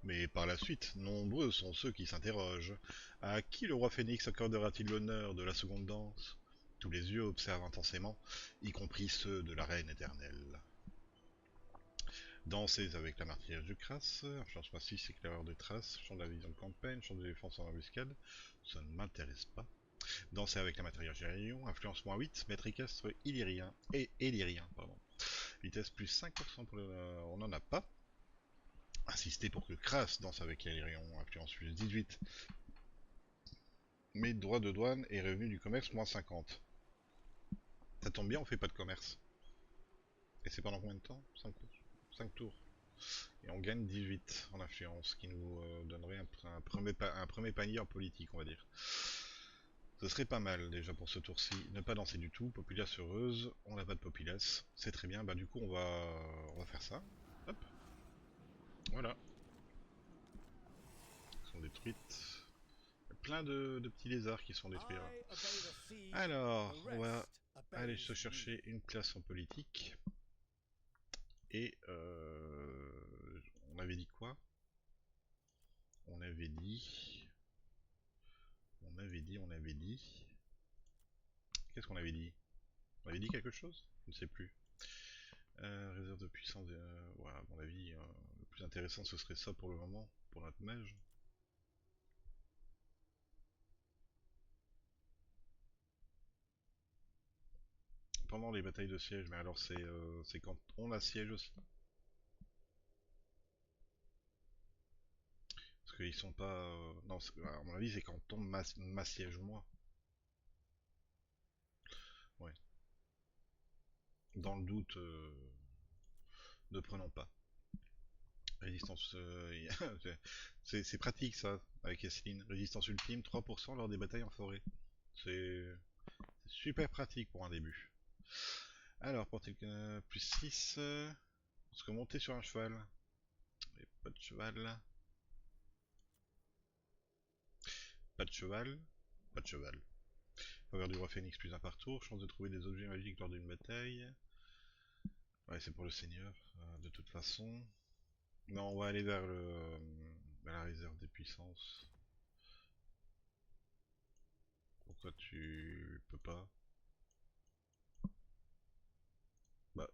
Mais par la suite, nombreux sont ceux qui s'interrogent. À qui le roi Phénix accordera-t-il l'honneur de la seconde danse? Tous les yeux observent intensément, y compris ceux de la reine éternelle. Danser avec la martyre du Crasse, influence massif, éclaireur de traces, champ de la vision de campagne, champ de défense en embuscade, ça ne m'intéresse pas. Danser avec la matériel Gérion, influence -8, maître équestre illyrien, et élyrien, pardon. Vitesse plus 5% pour le... on n'en a pas. Insister pour que Crasse danse avec Elirion, influence plus 18. Mais droit de douane et revenu du commerce -50. Ça tombe bien, on fait pas de commerce. Et c'est pendant combien de temps? 5 tours. Et on gagne 18 en influence, qui nous donnerait un premier panier en politique, on va dire. Ce serait pas mal déjà pour ce tour-ci. Ne pas danser du tout, populace heureuse, on n'a pas de populace. C'est très bien, bah du coup on va faire ça. Hop. Voilà. Elles sont détruites. Il y a plein de petits lézards qui sont détruits là. I obey the sea. Alors, The on va rest aller obeys se me. chercher une place en politique. Et on avait dit quoi? On avait dit... On avait dit... Qu'est-ce qu'on avait dit? On avait dit quelque chose? Je ne sais plus. Réserve de puissance... ouais, à mon avis, le plus intéressant ce serait ça pour le moment, pour notre mage. Pendant les batailles de siège, mais alors c'est quand on assiège aussi. Parce qu'ils sont pas... non, à mon avis c'est quand on m'assiège moi. Ouais. Dans le doute, ne prenons pas. Résistance... c'est pratique ça, avec Esseline. Résistance ultime, 3% lors des batailles en forêt. C'est super pratique pour un début. Alors, portée plus 6. Parce que monter sur un cheval. Et pas de cheval. Pas de cheval. Pas de cheval. Faveur du roi Phoenix plus un par tour. Chance de trouver des objets magiques lors d'une bataille. Ouais, c'est pour le seigneur, de toute façon. Non, on va aller vers vers la réserve des puissances. Pourquoi tu peux pas? Bah,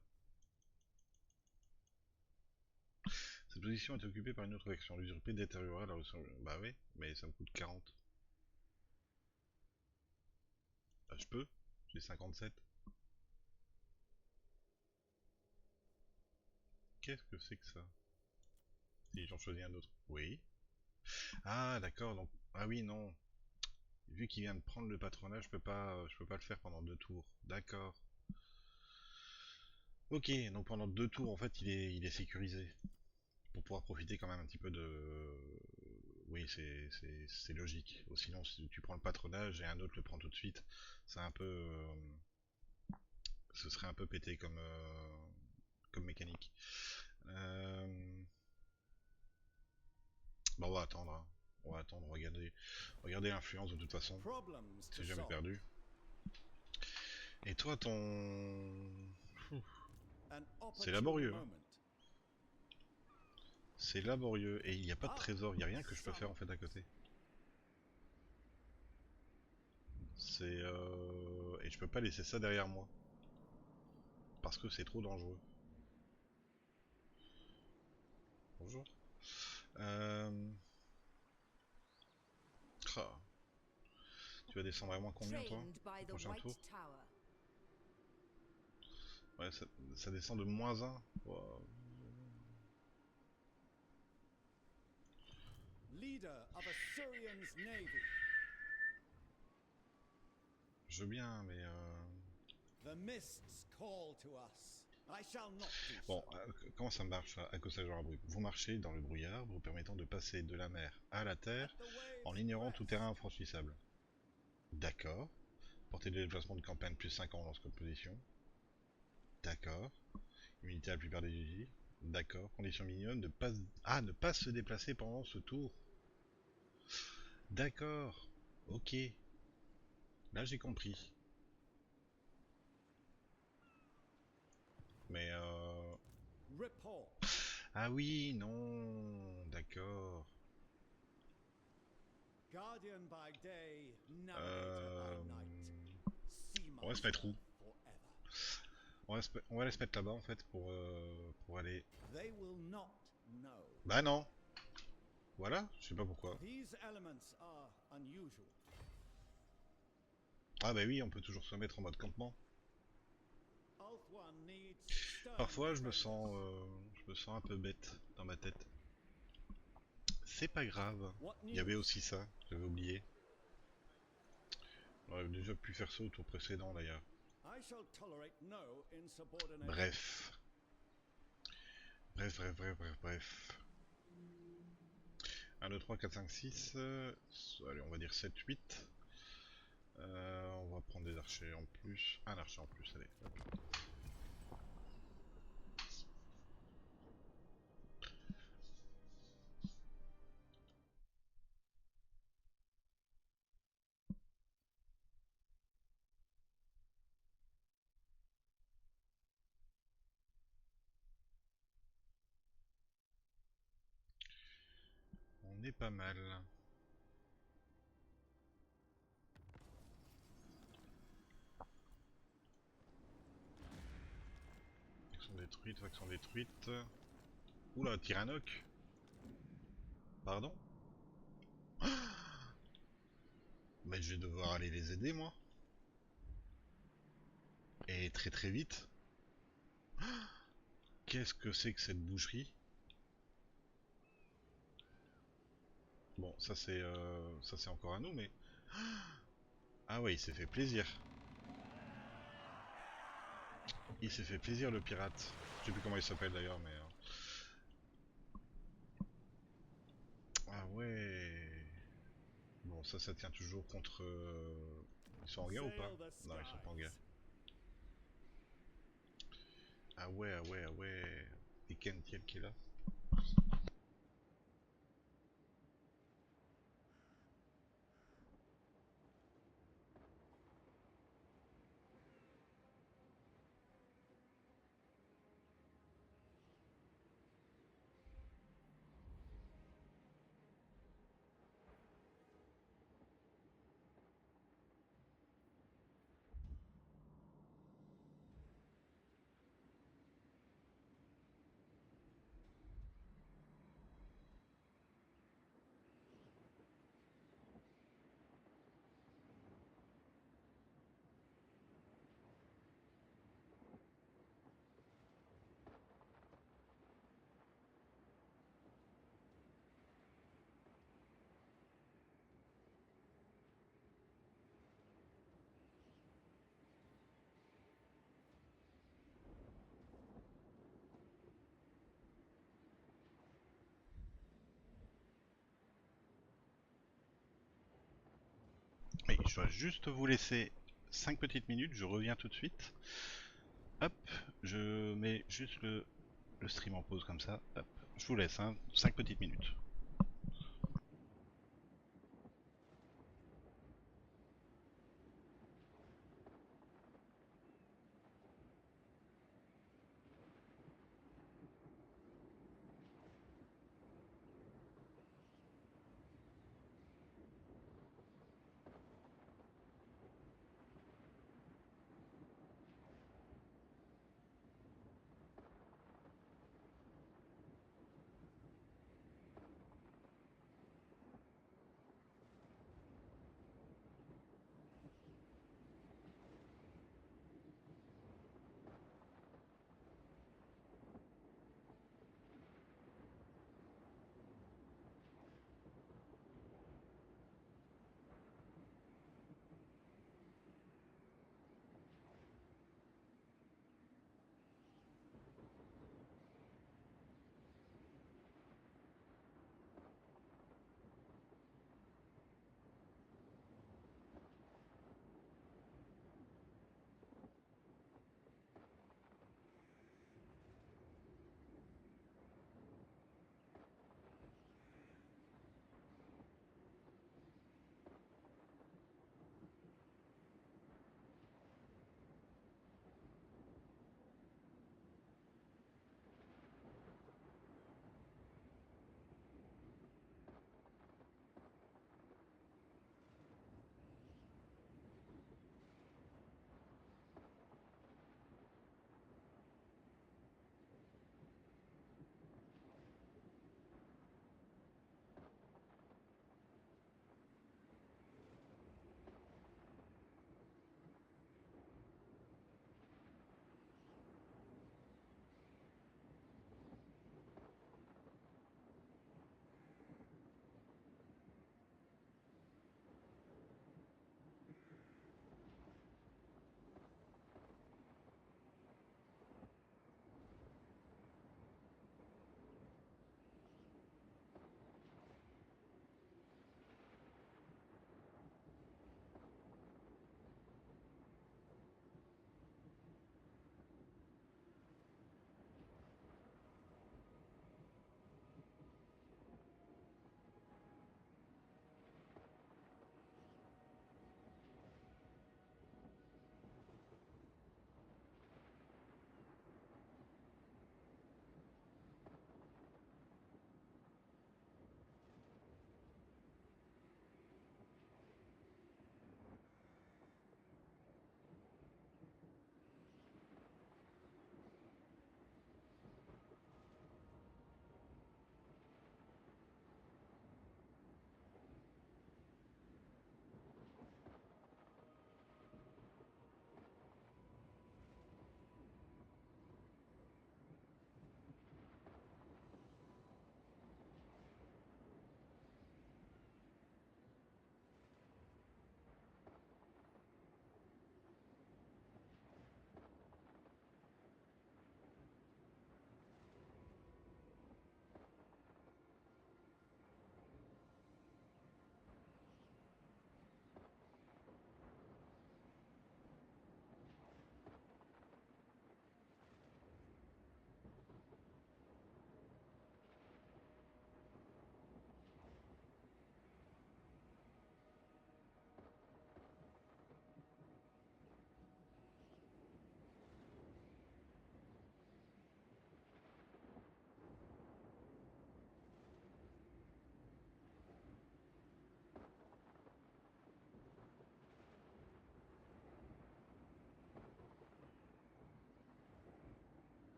cette position est occupée par une autre faction. L'usurpé détériorera la ressource. Bah oui, mais ça me coûte 40. Bah, je peux. J'ai 57. Qu'est-ce que c'est que ça? Si j'en choisis un autre. Oui. Ah, d'accord, donc... Ah oui, non. Vu qu'il vient de prendre le patronat, je peux pas le faire pendant 2 tours. D'accord. Ok, donc pendant 2 tours, en fait, il est sécurisé. Pour pouvoir profiter quand même un petit peu de... Oui, c'est logique. Ou sinon, si tu prends le patronage et un autre le prend tout de suite, c'est un peu... ce serait un peu pété comme mécanique. Bon, on va attendre. Hein. On va attendre, regarder l'influence de toute façon. Problems to C'est jamais solve. perdu. Et toi, ton... An C'est opportune laborieux. Hein. moment. C'est laborieux. Et il n'y a pas de Ah, trésor, il n'y a rien que je peux some. faire en fait à côté. C'est... Et je peux pas laisser ça derrière moi. Parce que c'est trop dangereux. Bonjour. Euh... ah. Tu vas descendre à moins combien toi? Trained by the Prochain tour? White Tower. Ouais, ça descend de -1. Wow. Leader of Assyrian's navy. Je veux bien, mais... The mists call to us. I shall not do Bon, so. comment ça marche, accossage abrupt? Vous marchez dans le brouillard, vous permettant de passer de la mer à la terre, Let the en waves ignorant tout crest. terrain infranchissable. D'accord. Portée de déplacement de campagne plus 5 ans lorsque position. D'accord. Immunité à la plupart des GG. D'accord. Condition mignonne, ne pas se déplacer pendant ce tour. D'accord. Ok. Là j'ai compris. Mais Report. ah oui, non. D'accord. Guardian by day, navigator Euh... by night. Sea On va se mettre où? forever. On va aller se mettre là-bas en fait pour aller... They will not know. Bah non. Voilà, je sais pas pourquoi. These elements are unusual. Ah bah oui, on peut toujours se mettre en mode campement. Ulthuan needs stern Parfois defenders. je me sens un peu bête dans ma tête. C'est pas grave. What Il y avait news? aussi ça, j'avais oublié. On aurait déjà pu faire ça au tour précédent d'ailleurs. I shall tolerate no insubordination. Bref. Bref. 1, 2, 3, 4, 5, 6. Allez, on va dire 7, 8. On va prendre des archers en plus. Un archer en plus, allez. Hop. On est pas mal. Faction détruite. Oula, Tyrannoc. Pardon? Mais je vais devoir aller les aider moi. Et très vite. Qu'est-ce que c'est que cette boucherie? Bon, ça c'est encore à nous, mais... Ah ouais, il s'est fait plaisir. Il s'est fait plaisir le pirate. Je sais plus comment il s'appelle d'ailleurs, mais... Ah ouais... Bon, ça tient toujours contre... Ils sont en guerre ou pas? Sail the Non, ils sont pas en guerre. skies. Ah ouais... Et Kentiel qui est là. je dois juste vous laisser 5 petites minutes, je reviens tout de suite. Hop, je mets juste le stream en pause comme ça. Hop, je vous laisse, hein, 5 petites minutes.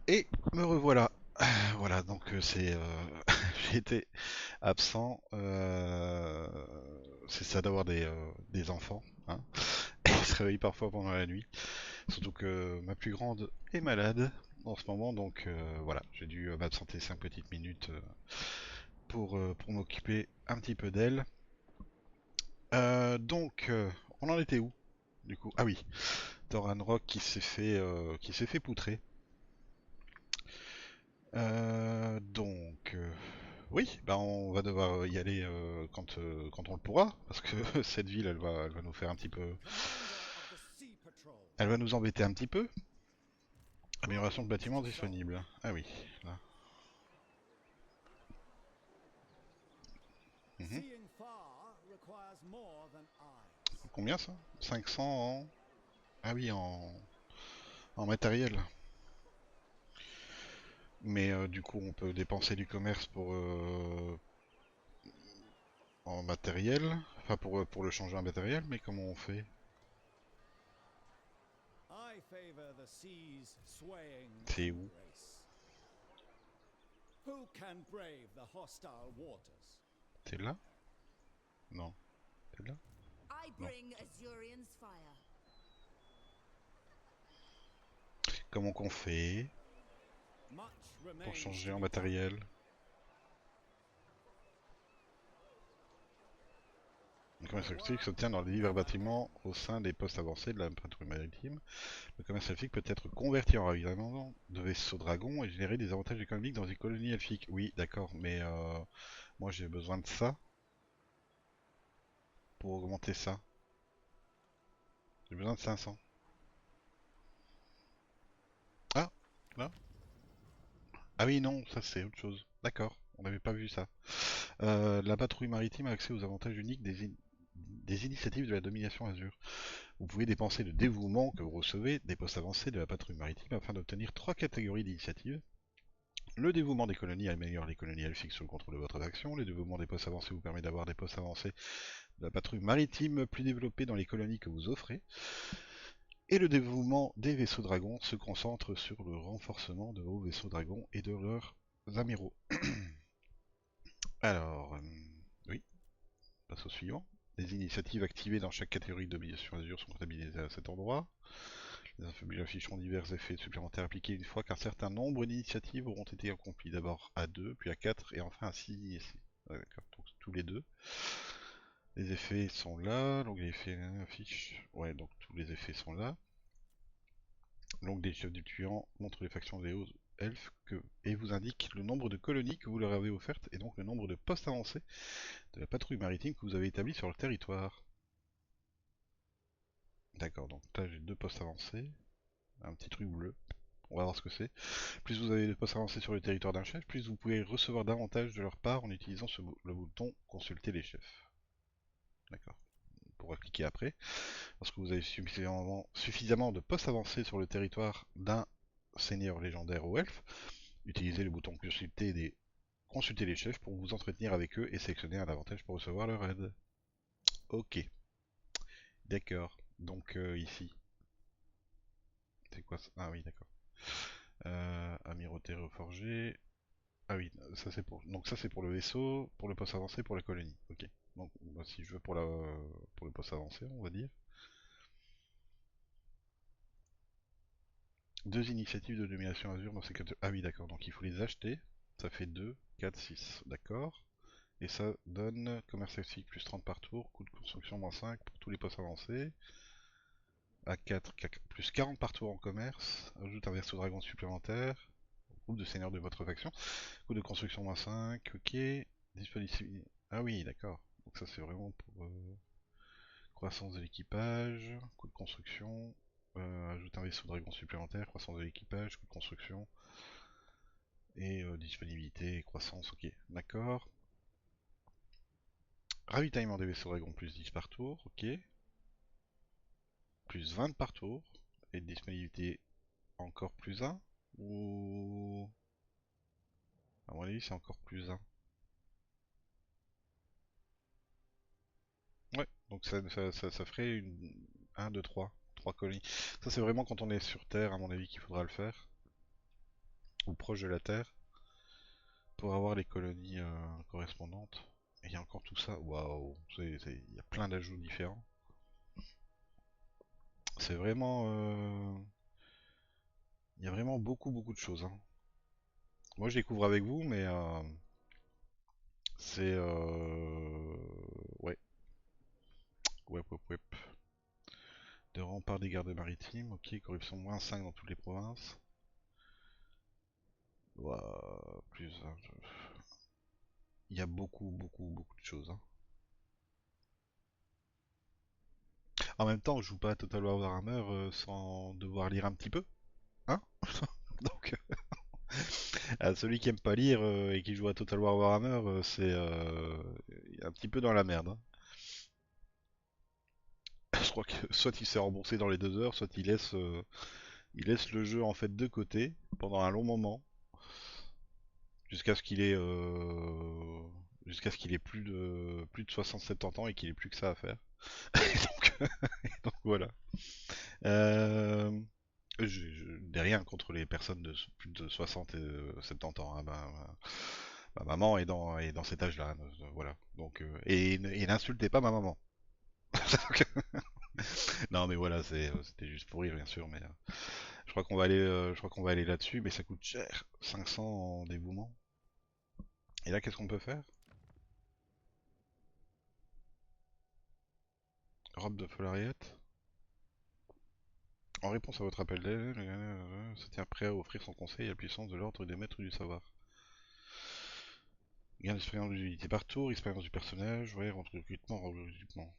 Et me revoilà. Voilà, donc c'est j'ai été absent. C'est ça d'avoir des enfants, hein. Ils se réveillent parfois pendant la nuit. Surtout que ma plus grande est malade en ce moment, donc voilà, j'ai dû m'absenter 5 petites minutes pour m'occuper un petit peu d'elle. On en était où du coup? Ah oui, Doran Rock qui s'est fait poutrer. Donc Oui, bah on va devoir y aller quand on le pourra, parce que cette ville, elle va nous faire un petit peu... Commander of the Sea Patrol. Elle va nous embêter un petit peu. Amélioration de Problems bâtiment to solve. disponible. Ah oui, là. Mhm. Seeing far requires more than eyes. Combien ça? 500 en... Ah oui, en matériel. Mais du coup, on peut dépenser du commerce pour en matériel, enfin pour le changer en matériel, mais comment on fait? I favor the sea's swaying C'est où? embrace. Who can brave the hostile waters? C'est là? Non. C'est là? I Non. bring Azurian's fire. Comment qu'on fait Much pour remains changer to en be done. matériel? Le commerce elfique s'obtient dans les divers bâtiments au sein des postes avancés de la patrouille maritime. Le commerce elfique peut être converti en ravitaillement de vaisseaux dragons et générer des avantages économiques dans une colonie elfique. Oui, d'accord, mais moi j'ai besoin de ça pour augmenter ça. J'ai besoin de 500. Ah, là. Ah oui, non, ça c'est autre chose. D'accord, on n'avait pas vu ça. La patrouille maritime a accès aux avantages uniques des initiatives de la domination Azur. Vous pouvez dépenser le dévouement que vous recevez des postes avancés de la patrouille maritime afin d'obtenir 3 catégories d'initiatives. Le dévouement des colonies améliore les colonies elfiques sous le contrôle de votre faction. Le dévouement des postes avancés vous permet d'avoir des postes avancés de la patrouille maritime plus développés dans les colonies que vous offrez. Et le dévouement des vaisseaux dragons se concentre sur le renforcement de vos vaisseaux dragons et de leurs amiraux. Alors, oui, passe au suivant. Les initiatives activées dans chaque catégorie de domination Azure sont comptabilisées à cet endroit. Les infamés afficheront divers effets supplémentaires appliqués une fois qu'un certain nombre d'initiatives auront été accomplies. D'abord à 2, puis à 4 et enfin à 6 ici. Ouais, d'accord, donc tous les deux. Les effets sont là, donc les effets affichent. Ouais, donc tous les effets sont là. Donc des chefs du tuant montrent les factions des hauts elfes et vous indique le nombre de colonies que vous leur avez offertes et donc le nombre de postes avancés de la patrouille maritime que vous avez établi sur le territoire. D'accord, donc là j'ai 2 postes avancés, un petit truc bleu. On va voir ce que c'est. Plus vous avez de postes avancés sur le territoire d'un chef, plus vous pouvez recevoir davantage de leur part en utilisant le bouton consulter les chefs. D'accord. On pourra cliquer après. Lorsque vous avez suffisamment de postes avancés sur le territoire d'un seigneur légendaire ou elfe, utilisez le bouton consulter les chefs pour vous entretenir avec eux et sélectionner un avantage pour recevoir leur aide. Ok. D'accord. Donc ici. C'est quoi ça? Ah oui, d'accord. Amirauté reforgé. Ah oui, ça c'est pour. Donc ça c'est pour le vaisseau, pour le poste avancé, pour la colonie. Ok. Donc moi, si je veux pour le poste avancé, on va dire. Deux initiatives de domination Azure dans ces catégories. Ah oui, d'accord. Donc il faut les acheter. Ça fait 2, 4, 6. D'accord. Et ça donne commerce elfique plus 30 par tour, coût de construction moins 5 pour tous les postes avancés. A4 plus 40 par tour en commerce. Ajoute un vaisseau dragon supplémentaire. Groupe de seigneurs de votre faction. Coût de construction moins 5. Ok. Disponibilité. Ah oui, d'accord. Donc ça c'est vraiment pour croissance de l'équipage. Coût de construction. Ajoute un vaisseau dragon supplémentaire. Croissance de l'équipage. Coût de construction. Et disponibilité et croissance. Ok. D'accord. Ravitaillement des vaisseaux dragons plus 10 par tour. Ok. Plus 20 par tour. Et disponibilité encore plus 1. Ou... À mon avis c'est encore plus 1. Ouais, donc ça ferait une 1, 2, 3. 3 colonies. Ça c'est vraiment quand on est sur Terre, à mon avis, qu'il faudra le faire. Ou proche de la Terre. Pour avoir les colonies correspondantes. Et il y a encore tout ça. Waouh. Il y a plein d'ajouts différents. C'est vraiment... Il y a vraiment beaucoup de choses, hein. Moi je découvre avec vous, mais c'est... Ouais. Ouais. De rempart des gardes maritimes, ok, corruption moins 5 dans toutes les provinces. Ouah, plus 1. il y a beaucoup de choses, hein. En même temps, je joue pas à Total War Warhammer sans devoir lire un petit peu, hein. Donc, celui qui aime pas lire et qui joue à Total War Warhammer, c'est un petit peu dans la merde, hein. Je crois que soit il s'est remboursé dans les 2 heures, soit il laisse le jeu en fait de côté pendant un long moment jusqu'à ce qu'il ait plus de 60-70 ans et qu'il ait plus que ça à faire. Donc voilà. Euh, n'ai rien contre les personnes de plus de 60 et 70 ans, hein. Ma maman est dans cet âge-là, hein, voilà. Donc et n'insultez pas ma maman. Non mais voilà, c'était juste pour rire bien sûr, mais je crois qu'on va aller là-dessus, mais ça coûte cher, 500 en dévouement. Et là, qu'est-ce qu'on peut faire? Robe de Folariette. En réponse à votre appel d'aide, se tient prêt à offrir son conseil à la puissance de l'ordre des maîtres du savoir. Gain d'expérience d'utilité par tour, expérience du personnage, ouais, entre recrutement, recrutement.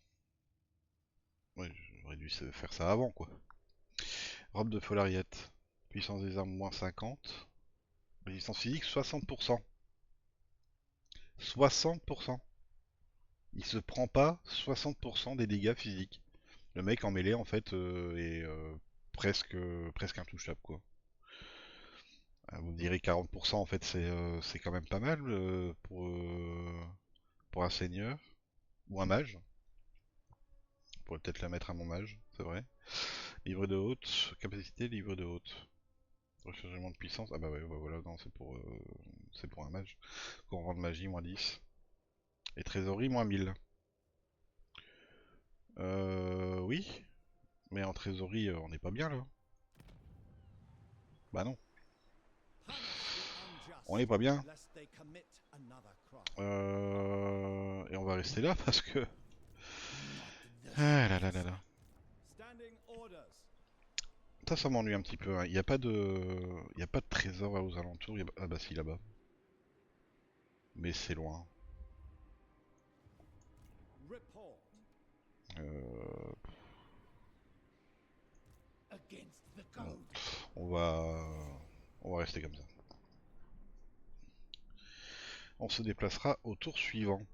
Ouais, j'aurais dû faire ça avant, quoi. Robe de Folariette. Puissance des armes, moins 50. Résistance physique, 60%. 60%. Il se prend pas 60% des dégâts physiques. Le mec en mêlée, en fait, est presque intouchable, quoi. Vous me direz 40%, en fait, c'est quand même pas mal pour un seigneur ou un mage. Je pourrais peut-être la mettre à mon mage, c'est vrai. Livre de haute, capacité, livre de haute. Rechargement de puissance, ah bah ouais, bah voilà, non, c'est pour un mage. Courant de magie, moins 10. Et trésorerie, moins 1000. Oui, mais en trésorerie, on n'est pas bien là. Bah non, on n'est pas bien. Et on va rester là parce que... Ah là là là là. Ça m'ennuie un petit peu, hein. Il n'y a pas de trésor aux alentours. Ah bah si, là-bas. Mais c'est loin. Euh, bon, on va... on va rester comme ça. On se déplacera au tour suivant.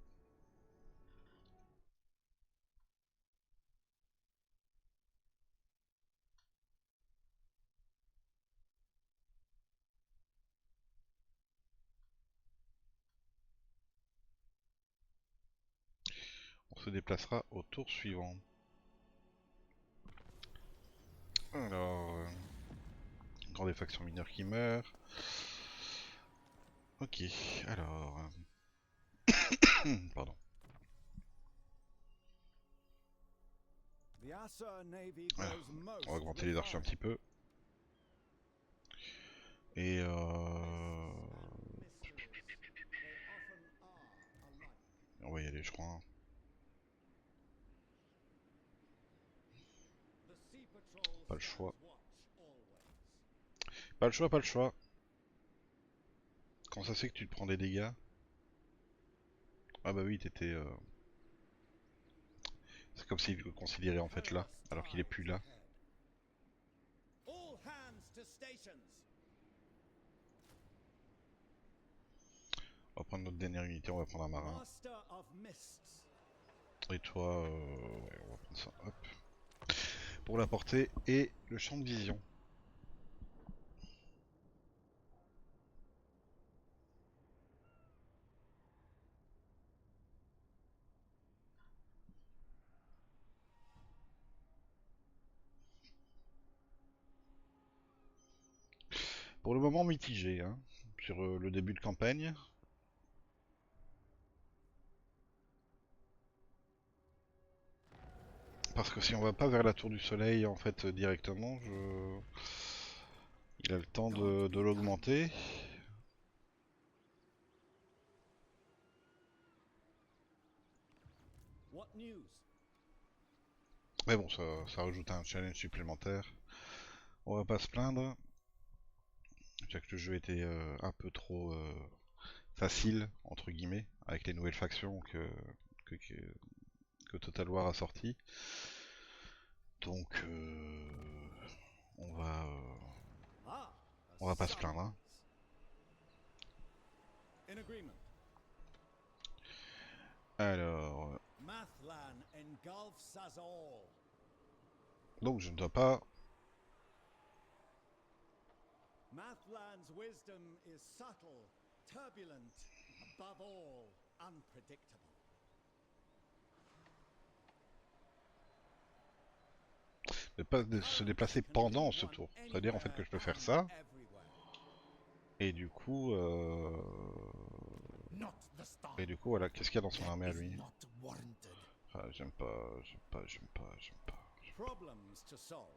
On se déplacera au tour suivant. Alors... Encore des factions mineures qui meurent. Ok, alors... Pardon. Alors, on va augmenter les archers un petit peu. Et on va y aller, je crois, hein. Pas le choix. Pas le choix, pas le choix. Quand ça c'est que tu te prends des dégâts? Ah bah oui, t'étais... C'est comme s'il le considérait en fait là, alors qu'il est plus là. On va prendre notre dernière unité, on va prendre un marin. Et toi, ouais, on va prendre ça, hop. Pour la portée et le champ de vision. Pour le moment mitigé, hein, sur le début de campagne. Parce que si on va pas vers la tour du soleil en fait directement, il a le temps de l'augmenter. Mais bon, ça rajoute un challenge supplémentaire. On va pas se plaindre. Déjà que le jeu était un peu trop facile, entre guillemets, avec les nouvelles factions que Total War a sorti. Donc on va Ah, on va pas se plaindre, hein. In agreement. Alors, Mathlan engulfs us all. donc je ne dois pas. Mathlan's wisdom is subtle, turbulent, above all, unpredictable. Ne pas se déplacer pendant ce tour. C'est-à-dire en fait que je peux faire ça, et du coup, voilà, qu'est-ce qu'il y a dans son armée à lui? Ah, j'aime pas. Problems to solve.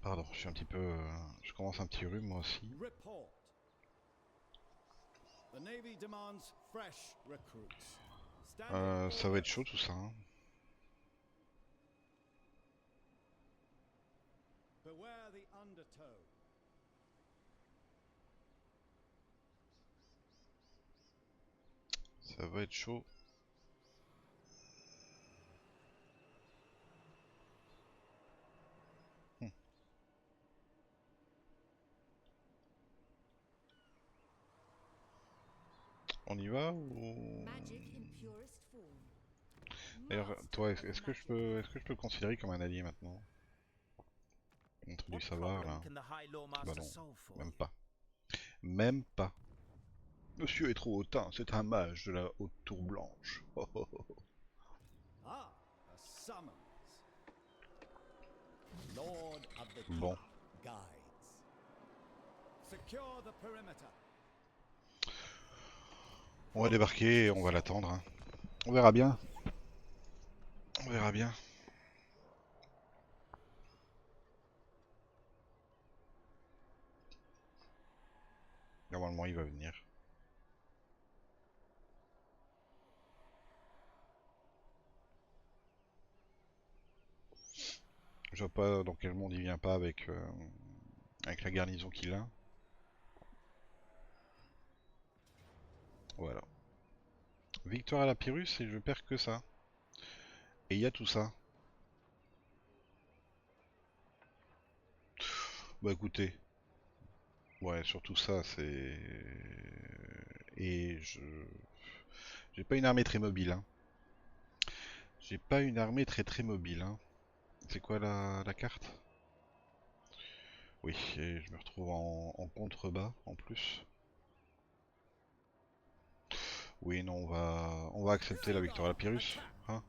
Pardon, je suis un petit peu, je commence un petit rhume moi aussi. Report. The Navy demands fresh recruits. Ça va être chaud tout ça, hein. Beware the undertow. Ça va être chaud. Hmm. On y va ou... D'ailleurs, toi, est-ce que je peux le considérer comme un allié maintenant? Contre du savoir là. Bah non, même pas. Même pas. Monsieur est trop hautain, c'est un mage de la haute tour blanche. Oh, oh, oh. Ah, a summons. Lord of the Bon. guides. Secure the perimeter. On va débarquer et on va l'attendre, hein. On verra bien. On verra bien. Normalement, il va venir. Je vois pas dans quel monde il vient pas avec la garnison qu'il a. Voilà. Victoire à la Pyrrhus et je perds que ça. Et il y a tout ça. Bah écoutez. Ouais, surtout ça, c'est... Et je... J'ai pas une armée très mobile, hein. J'ai pas une armée très mobile, hein. C'est quoi la carte? Oui, et je me retrouve en contrebas en plus. Oui, non, on va accepter la victoire à la Pyrrhus, hein.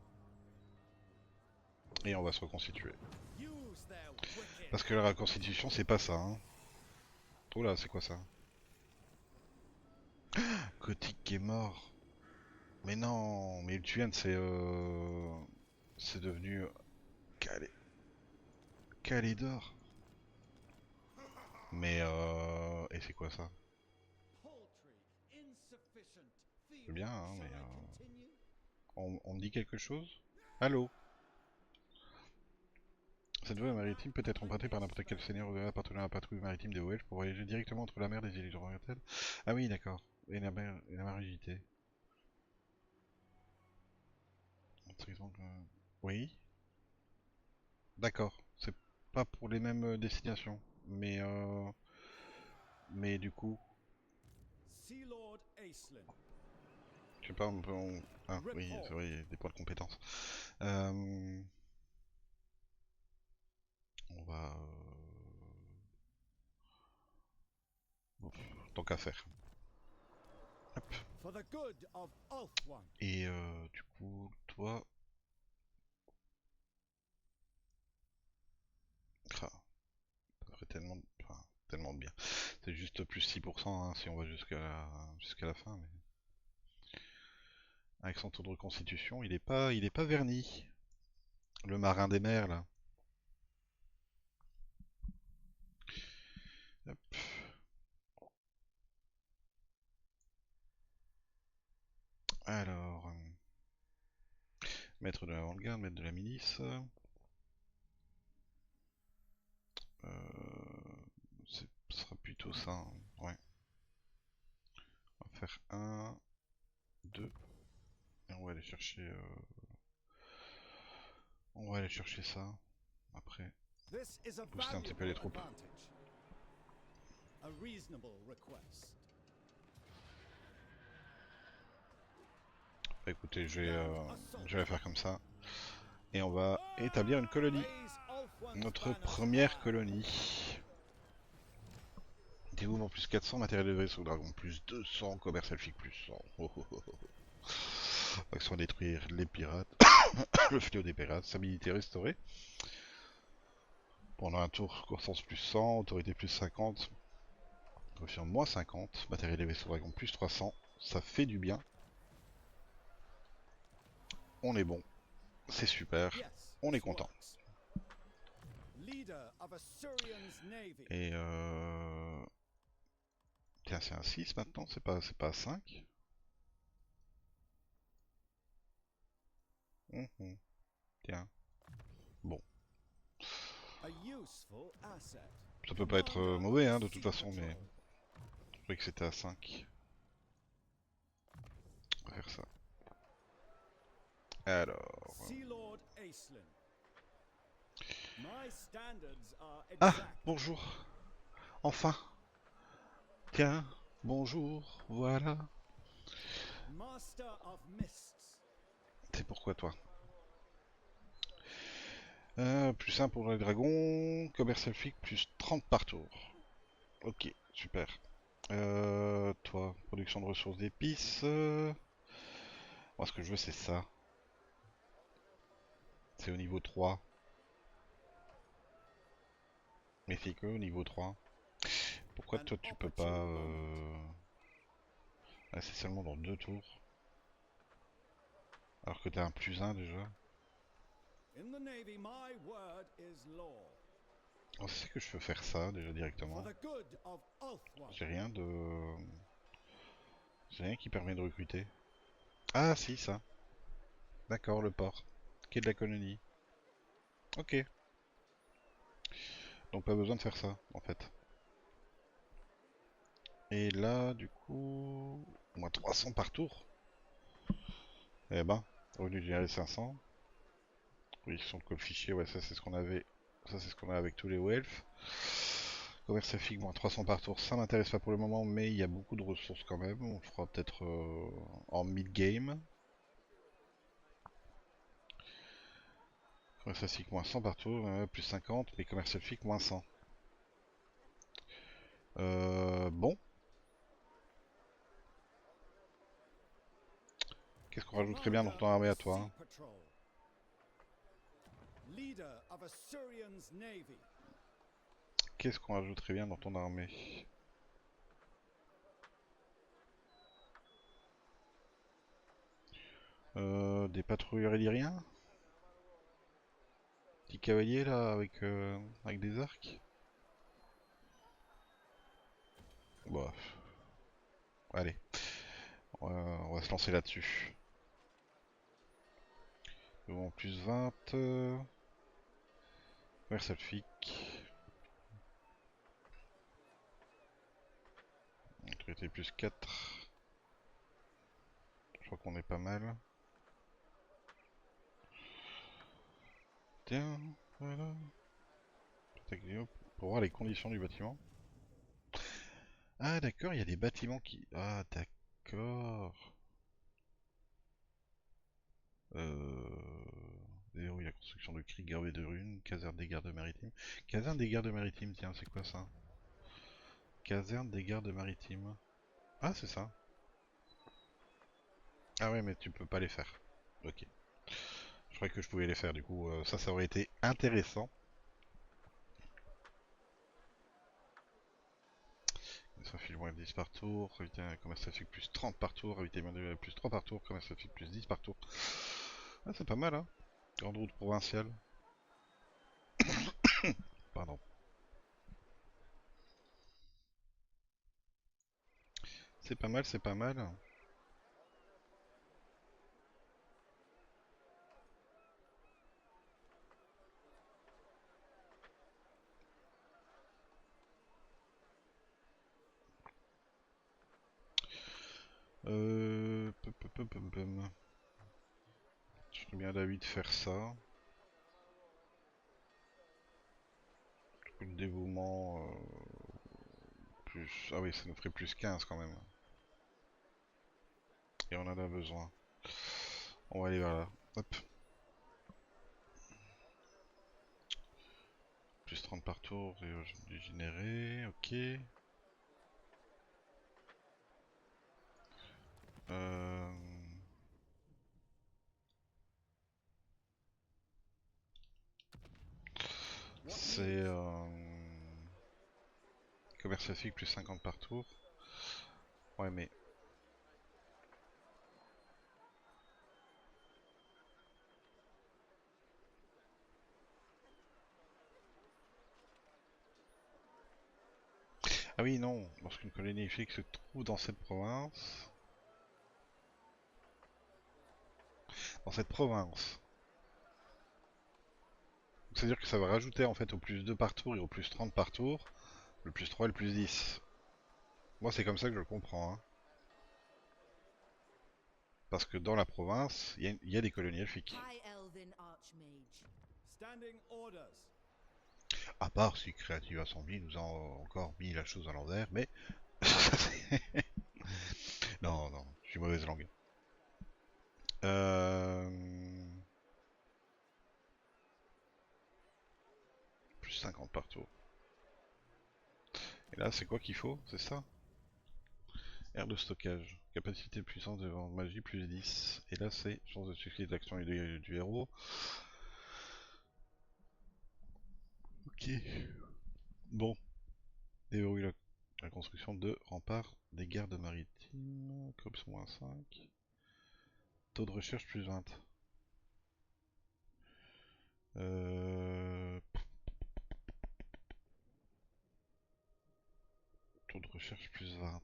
Et on va se reconstituer. Use their wicked. Parce que la reconstitution, c'est pas ça, hein. Oh là, c'est quoi ça? Gothic qui est mort. Mais non, mais Ultuan, c'est devenu Calais. Calais d'or. Mais et c'est quoi ça? Paltry, insufficient, C'est feeble. bien, hein, mais Shall I continue? on me dit quelque chose? Allô? Cette voie maritime peut être empruntée par n'importe quel seigneur appartenant à la patrouille maritime de Welsh pour voyager directement entre la mer des îles orientales. Ah oui, d'accord. Et la maritime. Oui, d'accord. C'est pas pour les mêmes destinations, mais du coup, Sea Lord Aislinn. je sais pas, ah oui, c'est vrai, il y a des points de compétence. Euh, on va, tant qu'à faire. Hop. For the good of Ulthuan. Et du coup, toi, ah, ça ferait tellement, enfin, tellement de bien. C'est juste plus 6% hein, si on va jusqu'à la fin, mais avec son tour de reconstitution, il est pas verni. Le marin des mers là. Hop. Alors, maître de l'avant-garde, maître de la milice. Ce sera plutôt ça, hein. Ouais. faire 1, 2. Et on va aller chercher... On va aller chercher ça. Après, This is a booster un petit peu les valuable troupes. advantage. A reasonable request. Bah, écoutez, je vais faire comme ça. Et on va établir une colonie. Raise Ulthuan's Notre banners première high. colonie. Dévouement plus 400, matériel de vaisseau dragon plus 200, commerce elfique plus 100. Oh, oh, oh, oh. Action à détruire les pirates. Le fléau des pirates. Stabilité restaurée. Pendant un tour, croissance plus 100, autorité plus 50. Coefficient moins 50. Matériel des vaisseaux dragon plus 300. Ça fait du bien. On est bon. C'est super. Yes, On est this content. works. Leader of Assyrian's navy. Et tiens, c'est un 6 maintenant, c'est pas 5. Tiens. Bon. A useful asset. Ça peut pas être Commander mauvais of hein, the de toute Sea façon, mais Patrol. je croyais que c'était à 5. On va faire ça. Alors... Sea Lord Acelin. My standards are Ah, exact. bonjour. Enfin. Tiens, bonjour, voilà. Master of Mists. C'est pourquoi toi. Plus 1 pour les dragons, commerce elfique, plus 30 par tour. Ok, super. Toi, production de ressources d'épices. Moi, ce que je veux, c'est ça. C'est au niveau 3. Mais c'est que au niveau 3. Pourquoi An toi, tu peux opportune pas... moment. Ah, c'est seulement dans 2 tours. Alors que t'as un plus 1 déjà. In the Navy, my word is law. On sait que je peux faire ça déjà For directement. the good of Ulthuan. J'ai rien de... J'ai rien qui permet de recruter. Ah si, ça. D'accord, le port. Quai de la colonie. Ok. Donc pas besoin de faire ça, en fait. Et là, du coup... Moins 300 par tour. Eh ben, revenu général 500. Oui, sur le fichier, ouais, ça c'est ce qu'on avait. Ça c'est ce qu'on a avec tous les Welf. Commerce affiche, moins 300 par tour, ça m'intéresse pas pour le moment, mais il y a beaucoup de ressources quand même. On le fera peut-être en mid-game. Commerce affiche, moins 100 par tour, plus 50, mais commerce affiche, moins 100. Bon. Qu'est-ce qu'on rajouterait bien dans ton armée à toi hein? Leader of Assyrian's navy. Qu'est-ce qu'on rajouterait bien dans ton armée? Des patrouilleurs illyriens? Petit cavalier là avec des arcs? Bah, allez, on va se lancer là-dessus. Bon, plus 20. Commerce elfique. Autorité plus 4. Je crois qu'on est pas mal. Tiens, voilà. Pour voir les conditions du bâtiment. Ah d'accord, il y a des bâtiments qui... Ah d'accord. Verrouille la construction de cris gravés de runes, caserne des gardes maritimes. Caserne des gardes maritimes, tiens, c'est quoi ça? Caserne des gardes maritimes. Ah, c'est ça. Ah ouais, mais tu peux pas les faire. Ok. Je croyais que je pouvais les faire, du coup, ça aurait été intéressant. Ça fait moins 10 par tour, commerce trafic plus 30 par tour, éviter plus 3 par tour, commerce trafic plus 10 par tour. Ah, c'est pas mal, hein. Grande route provinciale. Pardon. C'est pas mal, c'est pas mal. Pum. Je serais bien d'avis de faire ça. Le dévouement, plus... Ah oui, ça nous ferait plus 15 quand même. Et on en a besoin. On va aller vers là. Hop. Plus 30 par tour, dégénéré, ok. Euh... What C'est... news? Commerce physique plus 50 par tour. Ouais mais... Ah oui non, lorsqu'une colonie elfique se trouve dans cette province... Dans cette province. C'est-à-dire que ça va rajouter en fait au plus 2 par tour et au plus 30 par tour, le plus 3 et le plus 10. Moi c'est comme ça que je le comprends. Hein. Parce que dans la province, il y a des colonies elfiques. High Elven Archmage. Standing orders. À part si Creative Assembly nous a encore mis la chose à l'envers, mais... non, non, je suis mauvaise langue. Euh... Plus 50 par tour. Et là, c'est quoi qu'il faut? C'est ça? Aire de stockage. Capacité de puissance de magie plus 10. Et là, c'est chance de succès d'action du héros. Ok. Bon. Déverrouille la construction de remparts des gardes maritimes. Cops -5. Taux de recherche plus 20. Euh... Taux de recherche plus 20.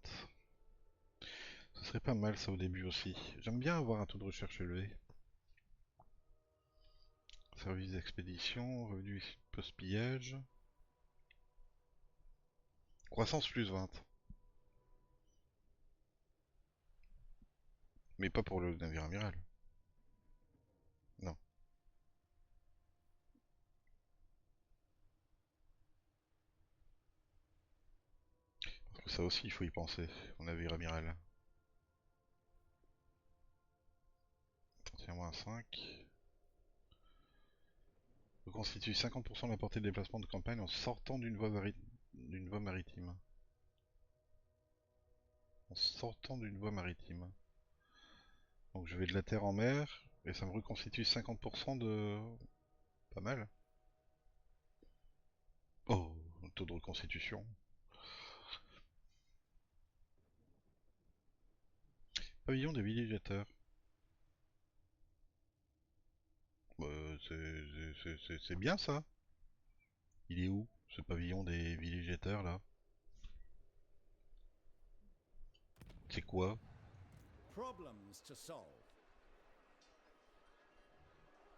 Ce serait pas mal ça au début aussi. J'aime bien avoir un taux de recherche élevé. Service d'expédition, revenu post-pillage. Croissance plus 20. Mais pas pour le navire amiral. Non. Parce que ça aussi, il faut y penser. Au navire amiral. 31-5. Constitue 50% de la portée de déplacement de campagne en sortant d'une voie maritime. En sortant d'une voie maritime. Donc je vais de la terre en mer, et ça me reconstitue 50% de... Pas mal. Oh, le taux de reconstitution. Pavillon des villégiateurs. Bah, c'est bien ça. Il est où, ce pavillon des villégiateurs là? C'est quoi? Problems to solve.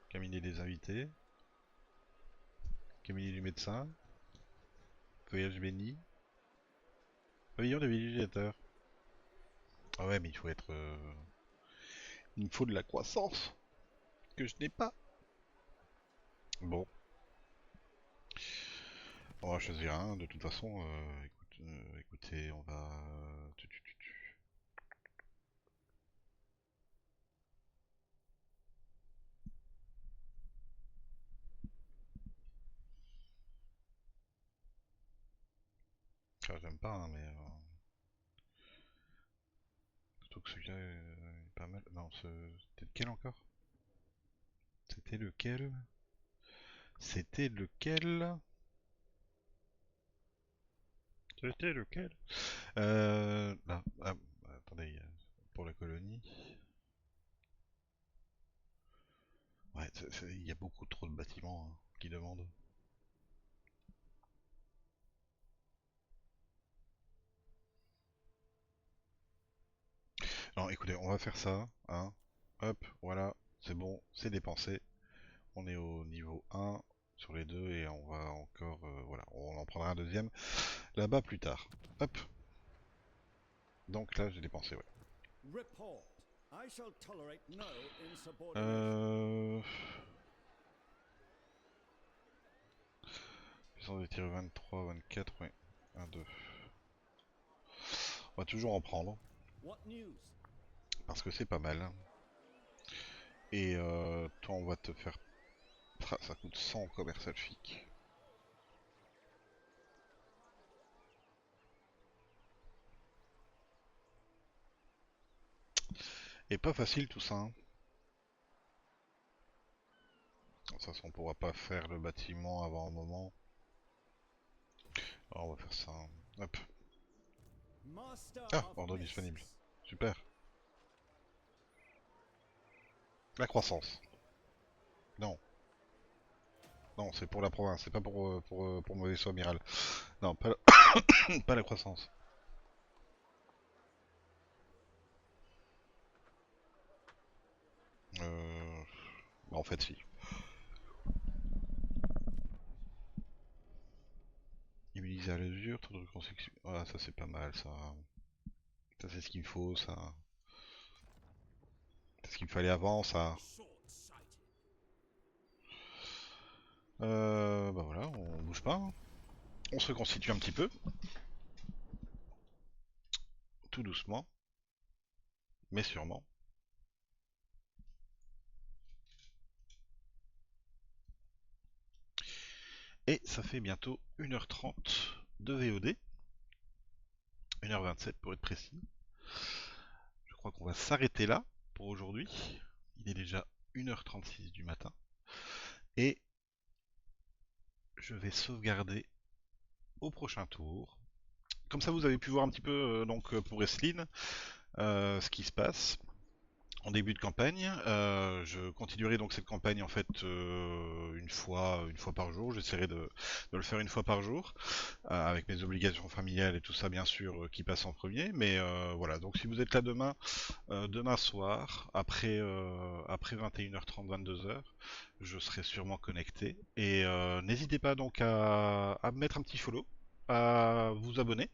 Cabinet des invités. Cabinet du médecin. Voyage béni. Pavillon des villégiateurs. Ah ouais, mais il faut être... Il me faut de la croissance. Que je n'ai pas. Bon. On va choisir un. De toute façon, écoutez, on va... Ah, j'aime pas, hein, mais... Surtout que celui-là est pas mal. Non, c'était lequel encore? C'était lequel? C'était lequel? C'était lequel? Là. Ah, attendez, pour la colonie. Ouais, il y a beaucoup trop de bâtiments hein, qui demandent. Non, écoutez, on va faire ça, hein. Hop, voilà, c'est bon, c'est dépensé. On est au niveau 1 sur les deux et on va encore, voilà, on en prendra un deuxième là-bas plus tard. Hop. Donc là, j'ai dépensé, ouais. Report. I shall tolerate no insubordination. Puissance de tir 23, 24, ouais. 1, 2. On va toujours en prendre. What news? Parce que c'est pas mal. Et toi on va te faire... Ah, ça coûte 100 en commerce elfique. Et pas facile tout ça. Hein. De toute façon on pourra pas faire le bâtiment avant un moment. Alors on va faire ça. Hop. Master Ah, of ordre Mists. disponible. Super. La croissance. Non. Non, c'est pour la province, c'est pas pour mon vaisseau amiral. Non, pas la, pas la croissance. Bah en fait, si. Immuniser à l'usure, taux de reconstruction. Ah, ça c'est pas mal, ça. Ça c'est ce qu'il me faut, ça. C'est ce qu'il me fallait avant, ça. Bah voilà, on bouge pas. Hein. On se reconstitue un petit peu. Tout doucement. Mais sûrement. Et ça fait bientôt 1h30 de VOD. 1h27 pour être précis. Je crois qu'on va s'arrêter là pour aujourd'hui. Il est déjà 1h36 du matin. Et je vais sauvegarder au prochain tour. Comme ça vous avez pu voir un petit peu donc pour Esline ce qui se passe en début de campagne. Je continuerai donc cette campagne en fait une fois par jour. J'essaierai de le faire une fois par jour avec mes obligations familiales et tout ça bien sûr qui passe en premier. Mais voilà, donc si vous êtes là demain soir après 21h30 22h, je serai sûrement connecté et n'hésitez pas donc à me mettre un petit follow, à vous abonner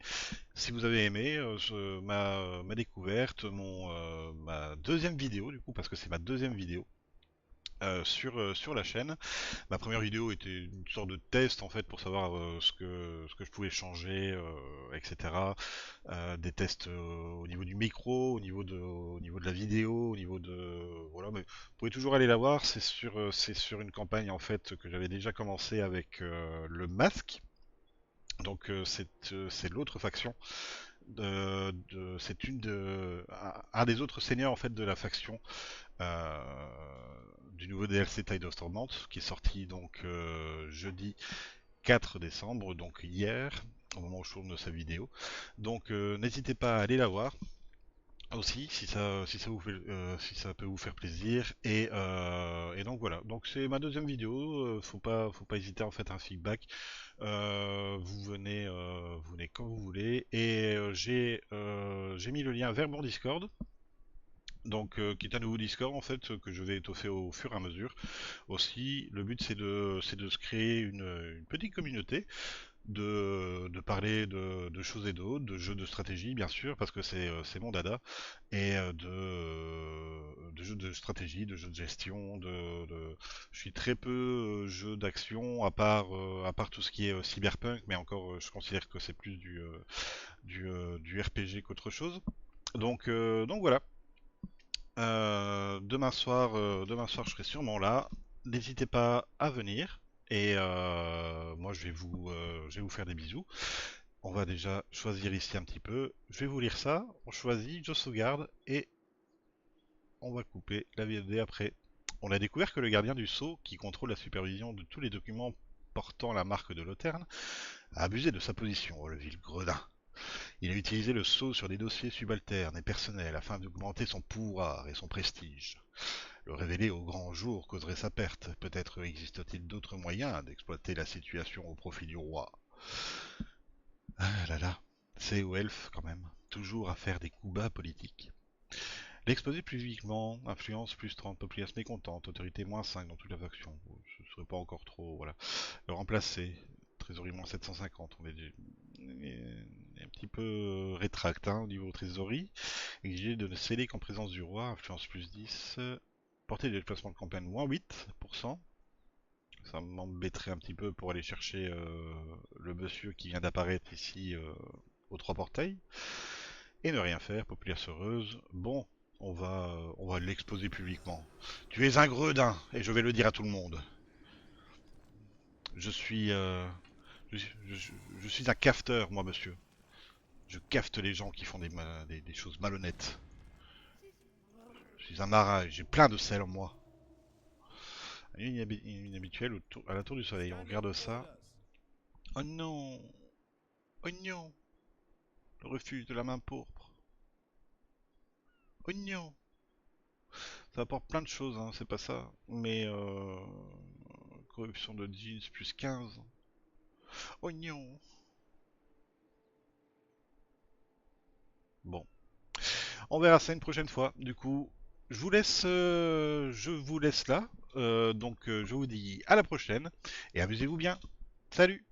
si vous avez aimé ma découverte, ma deuxième vidéo du coup, parce que c'est ma deuxième vidéo sur la chaîne. Ma première vidéo était une sorte de test en fait pour savoir ce que je pouvais changer, etc. Des tests au niveau du micro, au niveau de la vidéo, au niveau de voilà. Mais vous pouvez toujours aller la voir. C'est sur une campagne en fait que j'avais déjà commencé avec le masque. Donc c'est l'autre faction. C'est un des autres seigneurs en fait de la faction euh, du nouveau DLC Tide of Torment qui est sorti donc jeudi 4 décembre, donc hier, au moment où je tourne sa vidéo. Donc n'hésitez pas à aller la voir aussi si ça peut vous faire plaisir et donc voilà, donc c'est ma deuxième vidéo, faut pas hésiter à en fait un feedback. Vous venez quand vous voulez et j'ai mis le lien vers mon Discord, donc qui est un nouveau Discord en fait que je vais étoffer au fur et à mesure. Aussi, le but c'est de se créer une petite communauté, de parler de choses et d'autres, de jeux de stratégie bien sûr, parce que c'est mon dada, et de jeux de stratégie, de jeux de gestion, je suis très peu jeux d'action, à part tout ce qui est cyberpunk, mais encore je considère que c'est plus du RPG qu'autre chose. Donc voilà. Demain soir, je serai sûrement là. N'hésitez pas à venir. Et moi, je vais vous faire des bisous. On va déjà choisir ici un petit peu. Je vais vous lire ça. On choisit, je sauvegarde et on va couper la VOD après. On a découvert que le gardien du sceau, qui contrôle la supervision de tous les documents portant la marque de Loterne, a abusé de sa position, oh le vil gredin. Il a utilisé le sceau sur des dossiers subalternes et personnels afin d'augmenter son pouvoir et son prestige. Le révéler au grand jour causerait sa perte. Peut-être existe-t-il d'autres moyens d'exploiter la situation au profit du roi. Ah là là, c'est aux elfes quand même, toujours à faire des coups bas politiques. L'exposer publiquement, influence plus 30, populace mécontente, autorité moins 5 dans toute la faction. Ce serait pas encore trop, voilà. Le remplacer, trésorerie moins 750. On est un petit peu rétract au niveau trésorerie. Exigé de ne sceller qu'en présence du roi, influence plus 10. Portée de déplacement de campagne moins 8%. Ça m'embêterait un petit peu pour aller chercher le monsieur qui vient d'apparaître ici aux trois portails. Et ne rien faire, populaire heureuse. Bon, on va l'exposer publiquement. Tu es un gredin, et je vais le dire à tout le monde. Je suis, je suis un cafeteur, moi, monsieur. Je cafte les gens qui font des choses malhonnêtes. Je suis un marin, et j'ai plein de sel en moi. Une habituelle à la tour du soleil. On regarde ça. Oh non! Oh non! Le refuge de la main pourpre. Oh non! Ça apporte plein de choses, hein, c'est pas ça. Mais corruption de jeans plus 15. Oh non! Bon. On verra ça une prochaine fois. Du coup, je vous laisse là. Donc je vous dis à la prochaine et amusez-vous bien. Salut!